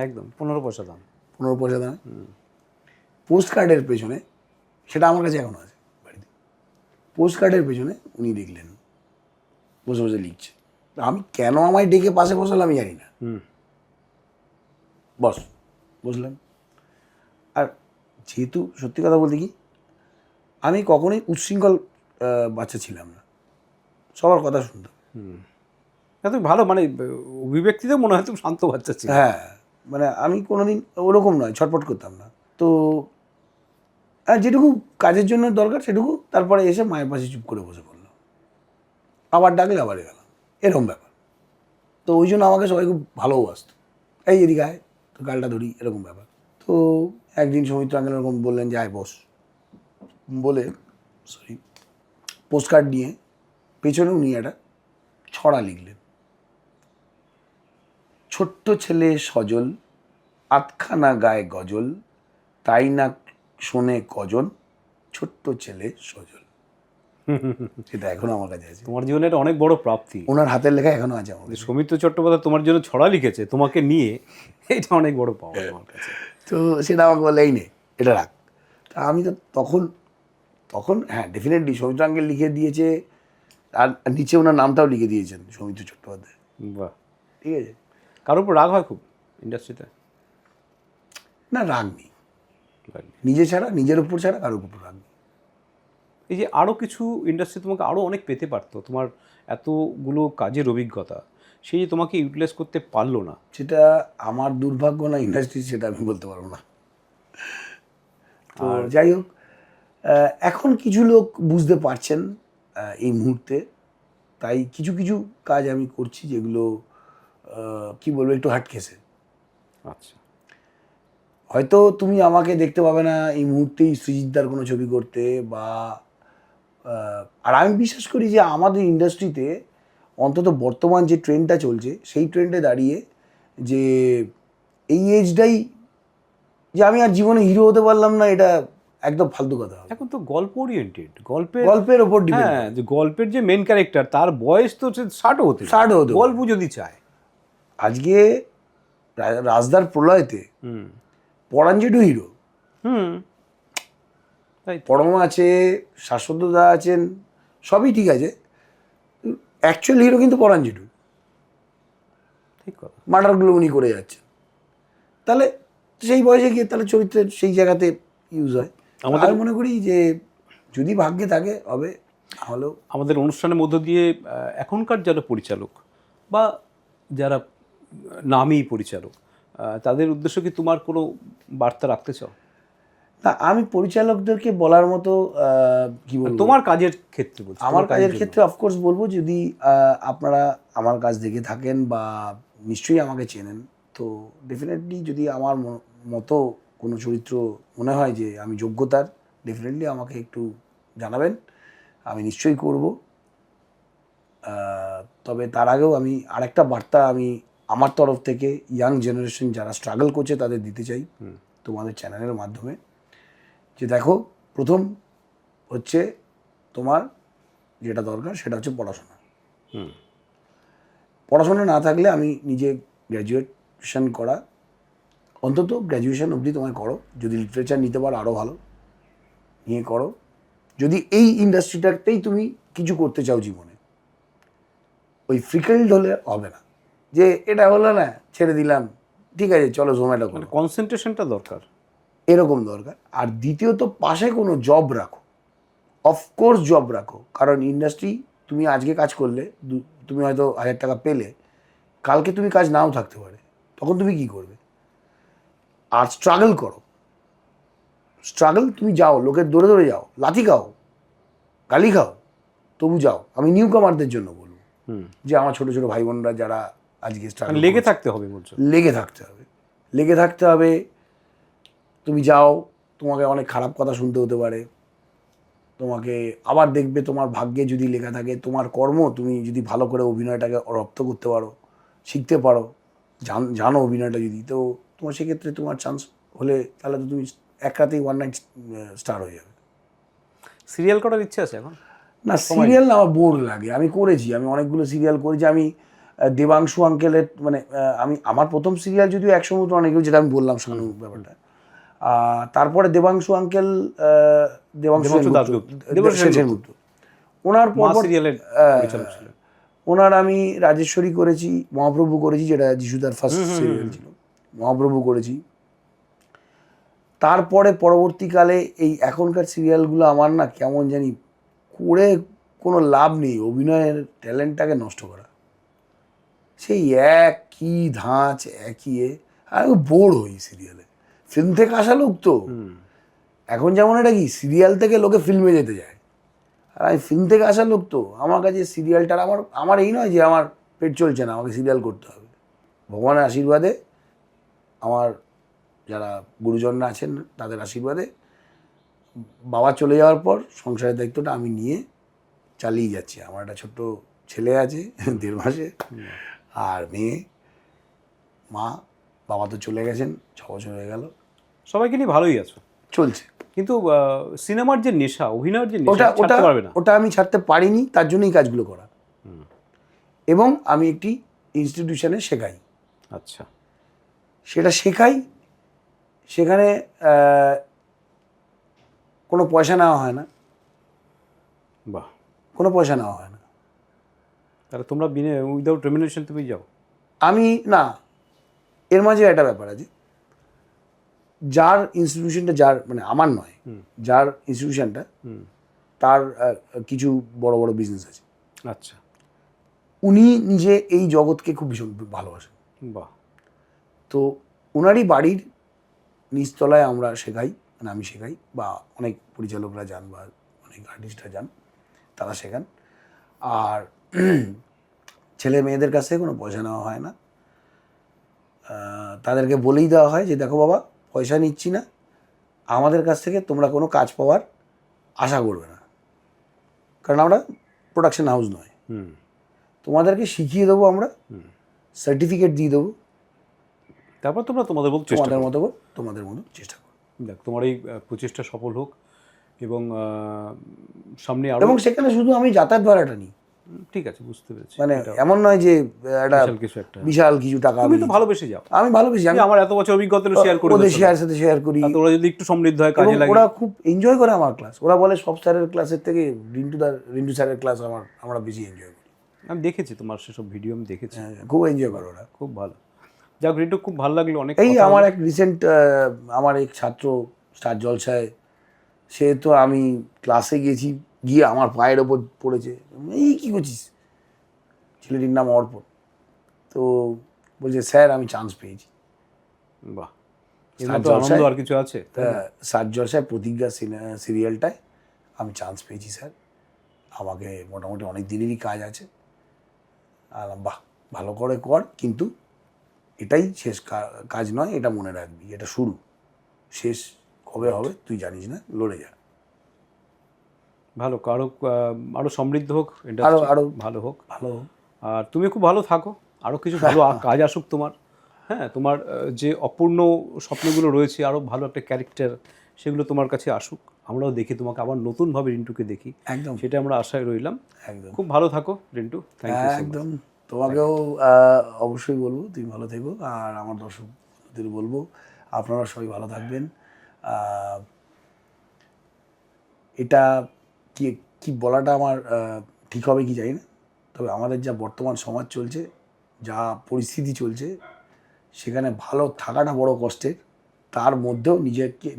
একদম 15 পয়সা দাম। 15 পয়সা দামে পোস্ট কার্ডের পেছনে, সেটা আমার কাছে এখনো আছে বাড়িতে। পোস্ট কার্ডের পেছনে উনি লিখলেন, বসে বসে লিখছে। আমি কেন আমায় ডেকে পাশে বসালাম আমি জানি না, বসলাম। আর যেহেতু সত্যি কথা বলতে কি, আমি কখনোই উচ্ছৃঙ্খল বাচ্চা ছিলাম না, সবার কথা শুনতাম। তুমি ভালো, মানে অভিব্যক্তিতে মনে হয় তুমি শান্ত বাচ্চা ছিল। হ্যাঁ, মানে আমি কোনোদিন ওরকম নয়, ছটফট করতাম না। তো যেটুকু কাজের জন্য দরকার সেটুকু, তারপরে এসে মায়ের পাশে চুপ করে বসে পড়লাম, আবার ডাকলে আবার গেলাম, এরকম ব্যাপার। তো ওই জন্য আমাকে সবাই খুব ভালোবাসত, এই এদিকে আয়, তো গালটা ধরি, এরকম ব্যাপার। তো একদিন সৌমিত্র আঙ্কেল এরকম বললেন যে আয় বস, বলে পোস্ট কার্ড নিয়ে পেছনে উনি একটা ছড়া লিখলেন। ছোট্ট ছেলে সজল, আধখানা গায়ে গজল, তাই না শোনে কজন, ছোট্ট ছেলে সজল। সেটা এখনো আমার কাছে আছে। তোমার জীবনে এটা অনেক বড় প্রাপ্তি, ওনার হাতের লেখা এখনো আছে আমার কাছে। সৌমিত্র চট্টোপাধ্যায় তোমার জন্য ছড়া লিখেছে তোমাকে নিয়ে, এটা অনেক বড় পাওয়া আমার কাছে। তো সেটা আমাকে বলে এই নে, এটা রাখ। তা আমি তো তখন হ্যাঁ ডেফিনেটলি সৌমিত্র আঙ্কেল লিখে দিয়েছে, আর নিচে ওনার নামটাও লিখে দিয়েছেন, সৌমিত্র চট্টোপাধ্যায়। বাহ, ঠিক আছে। কারোর উপর রাগ হয় খুব ইন্ডাস্ট্রিতে? না, রাগ নেই, নিজে ছাড়া, নিজের উপর ছাড়া কারোর উপর রাগ নেই। এই যে আরও কিছু ইন্ডাস্ট্রি তোমাকে আরও অনেক পেতে পারতো, তোমার এতগুলো কাজের অভিজ্ঞতা, সেই যে তোমাকে ইউটিলাইজ করতে পারলো না, সেটা আমার দুর্ভাগ্য না ইন্ডাস্ট্রি, সেটা আমি বলতে পারবো না। তো যাই হোক, এখন কিছু লোক বুঝতে পারছেন এই মুহূর্তে, তাই কিছু কিছু কাজ আমি করছি যেগুলো কি বলবো, একটু হাটকেসে। আচ্ছা, হয়তো তুমি আমাকে দেখতে পাবে না এই মুহূর্তেই সৃজিতদার কোনো ছবি করতে, বা আর আমি বিশ্বাস করি যে আমাদের ইন্ডাস্ট্রিতে অন্তত বর্তমান যে ট্রেন্ডটা চলছে, সেই ট্রেন্ডে দাঁড়িয়ে যে এই এজটাই, যে আমি আর জীবনে হিরো হতে পারলাম না, এটা একদম ফালতু কথা। এখন তো গল্প ওরিয়েন্টেড, গল্পের ওপর ডিপেন্ড। হ্যাঁ, যে গল্পের যে মেন ক্যারেক্টার তার বয়স তো 60 হতে, গল্প যদি চায়। আজকে রাজদার প্রলয়তে পরাণ জেঠু হিরো, পরমা আছে, শাশ্বতদা আছেন, সবই ঠিক আছে, অ্যাকচুয়াল হিরো কিন্তু পরাণ জেঠু। ঠিক কথা, মার্ডারগুলো উনি করে যাচ্ছেন। তাহলে সেই বয়সে গিয়ে তাহলে চরিত্রের সেই জায়গাতে ইউজ হয়। আমি মনে করি যে যদি ভাগ্যে থাকে হবে, হলেও আমাদের অনুষ্ঠানের মধ্য দিয়ে এখনকার যারা পরিচালক বা যারা নামী পরিচালক, তাদের উদ্দেশ্য কি তোমার কোনো বার্তা রাখতে চাও? না, আমি পরিচালকদেরকে বলার মতো কি বলবো, তোমার কাজের ক্ষেত্রে বলছি, আমার কাজের ক্ষেত্রে অফকোর্স বলবো, যদি আপনারা আমার কাজ দেখে থাকেন বা নিশ্চয়ই আমাকে চেনেন, তো ডেফিনেটলি যদি আমার মতো কোনো চরিত্র মনে হয় যে আমি যোগ্যতার, ডেফিনেটলি আমাকে একটু জানাবেন, আমি নিশ্চয়ই করব। তবে তার আগেও আমি আরেকটা বার্তা আমি আমার তরফ থেকে ইয়াং জেনারেশন যারা স্ট্রাগল করছে তাদের দিতে চাই তোমাদের চ্যানেলের মাধ্যমে, যে দেখো, প্রথম হচ্ছে তোমার যেটা দরকার সেটা হচ্ছে পড়াশোনা। পড়াশোনা না থাকলে আমি নিজে গ্র্যাজুয়েশন করা, অন্তত গ্র্যাজুয়েশন অবধি তোমায় করো, যদি লিটারেচার নিতে পারো আরও ভালো, নিয়ে করো। যদি এই ইন্ডাস্ট্রিটাতেই তুমি কিছু করতে চাও জীবনে, ওই ফ্রিকেল্ড হলে হবে না, যে এটা হলো না ছেড়ে দিলাম, ঠিক আছে চলো জোম্যাটো করো, কনসেন্ট্রেশনটা দরকার, এরকম দরকার। আর দ্বিতীয়ত পাশে কোনো জব রাখো, অফকোর্স জব রাখো, কারণ ইন্ডাস্ট্রি, তুমি আজকে কাজ করলে তুমি হয়তো 1000 টাকা পেলে, কালকে তুমি কাজ নাও থাকতে পারে, তখন তুমি কি করবে? আর স্ট্রাগল করো, স্ট্রাগল, তুমি যাও, লোকের দৌড়ে দৌড়ে যাও, লাথি খাও, গালি খাও, তবু যাও। আমি নিউ কামারদের জন্য বলবো, যে আমার ছোট ছোট ভাই বোনরা যারা আজকে স্ট্রাগল, লেগে থাকতে হবে বলছো? লেগে থাকতে হবে, লেগে থাকতে হবে। তুমি যাও, তোমাকে অনেক খারাপ কথা শুনতে হতে পারে, তোমাকে আবার দেখবে তোমার ভাগ্যে যদি লেখা থাকে, তোমার কর্ম, তুমি যদি ভালো করে অভিনয়টাকে রপ্ত করতে পারো, শিখতে পারো, জানো অভিনয়টা যদি, তো তোমার সেক্ষেত্রে তোমার চান্স হলে তাহলে তো তুমি এক রাতেই ওয়ান নাইট স্টার হয়ে যাবে। সিরিয়াল করার ইচ্ছে আছে এখন? না, সিরিয়াল না, আমার বোর লাগে। আমি করেছি, আমি অনেকগুলো সিরিয়াল করেছি। আমি দেবাংশু আঙ্কেলের, মানে আমি আমার প্রথম সিরিয়াল যদিও 100 মতো অনেকেও, যেটা আমি বললাম শানু ব্যাপারটা, তারপরে দেবাংশু আঙ্কেল, দেবাংশু সেনগুপ্ত, ওনার পর ওনার আমি রাজেশ্বরী করেছি, মহাপ্রভু করেছি, যেটা যিশুদার ফার্স্ট সিরিয়াল ছিল, মহাপ্রভু করেছি। তারপরে পরবর্তীকালে এই এখনকার সিরিয়ালগুলো আমার না কেমন জানি করে কোনো লাভ নেই, অভিনয়ের ট্যালেন্টটাকে নষ্ট করা, সেই একই ধাঁচ, একই আমি বোর হই সিরিয়ালে। ফিল্ম থেকে আসা লোক তো এখন, যেমন এটা কি সিরিয়াল থেকে লোকে ফিল্মে যেতে যায়, আর আমি ফিল্ম থেকে আসা লোক, তো আমার কাছে সিরিয়ালটার আমার এই নয় যে আমার পেট চলছে না, আমাকে সিরিয়াল করতে হবে। ভগবানের আশীর্বাদে, আমার যারা গুরুজনরা আছেন তাদের আশীর্বাদে, বাবা চলে যাওয়ার পর সংসারের দায়িত্বটা আমি নিয়ে চালিয়ে যাচ্ছি। আমার একটা ছোট্ট ছেলে আছে 1.5 মাসে, আর মেয়ে, মা, বাবা তো চলে গেছেন, 6 বছর হয়ে গেল। সবাইকে নিয়ে ভালোই আছো, চলছে। কিন্তু সিনেমার যে নেশা, অভিনয়ের যে নেশা, ওটা পারবে না, ওটা আমি ছাড়তে পারিনি, তার জন্যই কাজগুলো করা। এবং আমি একটি ইনস্টিটিউশনে শেখাই। আচ্ছা, সেটা শেখাই, সেখানে কোনো পয়সা নেওয়া হয় না। বাহ, কোনো পয়সা নেওয়া হয় না। তাহলে তোমরা বিনা উইদাউট রেমিনেশন তুমি যাও? আমি না, এর মাঝে একটা ব্যাপার আছে, যার ইনস্টিটিউশনটা, যার মানে আমার নয়, যার ইনস্টিটিউশনটা, তার কিছু বড় বড় বিজনেস আছে। আচ্ছা, উনি নিজে এই জগৎকে খুব ভীষণ ভালোবাসেন। বাহ। তো ওনারই বাড়ির নিচতলায় আমরা শেখাই, মানে আমি শেখাই, বা অনেক পরিচালকরা যান বা অনেক আর্টিস্টরা যান, তারা শেখান। আর ছেলে মেয়েদের কাছ থেকে কোনো পয়সা নেওয়া হয় না। তাদেরকে বলেই দেওয়া হয় যে দেখো বাবা, পয়সা নিচ্ছি না, আমাদের কাছ থেকে তোমরা কোনো কাজ পাওয়ার আশা করবে না, কারণ আমরা প্রোডাকশন হাউস নয়। তোমাদেরকে শিখিয়ে দেবো, আমরা সার্টিফিকেট দিয়ে দেবো, তারপর তোমরা তোমাদের মতো চেষ্টা করো। দেখ, তোমার এই প্রচেষ্টা সফল হোক, এবং সামনে আরো, এবং সেখানে শুধু আমি যাতায়াত ভাড়াটা নিই। ঠিক আছে, বুঝতে পেরেছি। মানে এমন নয় যে একটা বিশাল কিছু টাকা। তুমি তো ভালোবেসে যাও। আমি ভালোবেসি, আমি আমার এত বছর অভিজ্ঞতা শেয়ার করি, ওদের সাথে শেয়ার করি। ওরা যদি একটু সমৃদ্ধ হয়, কাজে লাগে। ওরা খুব এনজয় করে আমার ক্লাস। ওরা বলে সব স্যারের ক্লাসের থেকে রিন্টু স্যারের ক্লাস আমরা বেশি এনজয় করি। আমি দেখেছি তোমার সেসব ভিডিও, আমি দেখেছি, খুব এনজয় করে ওরা, খুব ভালো। যাক রিন্টু, খুব ভালো লাগলো অনেক। এই আমার এক রিসেন্ট, আমার এক ছাত্র স্টার জলসায়, সে তো আমি ক্লাসে গিয়েছি, গিয়ে আমার পায়ের ওপর পড়েছে, এই কী করছিস, ছেলেটির নাম অর্পণ। তো বলছে স্যার আমি চান্স পেয়েছি। বাহ, এর সাত মতো আনন্দ জলসায় আর কিছু আছে? সাত জলসায় প্রতিজ্ঞা সিরিয়ালটায় আমি চান্স পেয়েছি স্যার। আমাকে মোটামুটি অনেক দিনেরই কাজ আছে। আর বাহ, ভালো করে কর, কিন্তু এটাই শেষ কাজ নয়, এটা মনে রাখবি, এটা শুরু, শেষ কবে হবে তুই জানিস না, লড়ে যা। ভালো, আরো সমৃদ্ধ হোক, আরো ইন্ডাস্ট্রি আরো ভালো হোক, ভালো। আর তুমি খুব ভালো থাকো, আরো কিছু ভালো কাজ আসুক তোমার। হ্যাঁ, তোমার যে অপূর্ণ স্বপ্নগুলো রয়েছে, আরো ভালো একটা ক্যারেক্টার, সেগুলো তোমার কাছে আসুক, আমরাও দেখি তোমাকে, আবার নতুনভাবে রিন্টুকে দেখি, একদম সেটা আমরা আশায় রইলাম। একদম খুব ভালো থাকো Rintu, thank you so much. একদম। তোমাকেও অবশ্যই বলবো তুমি ভালো থেকো, আর আমার দর্শকদের বলবো আপনারা সবাই ভালো থাকবেন। এটা কি কি বলাটা আমার ঠিক হবে কি জানি না, তবে আমাদের যা বর্তমান সমাজ চলছে, যা পরিস্থিতি চলছে, সেখানে ভালো থাকাটা বড় কষ্টের। তার মধ্যেও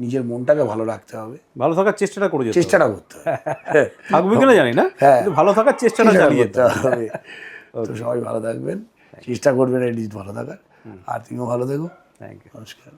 নিজের মনটাকে ভালো রাখতে হবে, ভালো থাকার চেষ্টাটা করে যেতে হবে। চেষ্টাটা করতে হবে। থাকবে কিনা জানি না, হ্যাঁ, কিন্তু ভালো থাকার চেষ্টাটা চালিয়ে যেতে করতে হবে। হবে। তো সবাই ভালো থাকবেন, চেষ্টা করবেন এটি ভালো থাকার। আর তুমিও ভালো থেকো। Thank you. নমস্কার।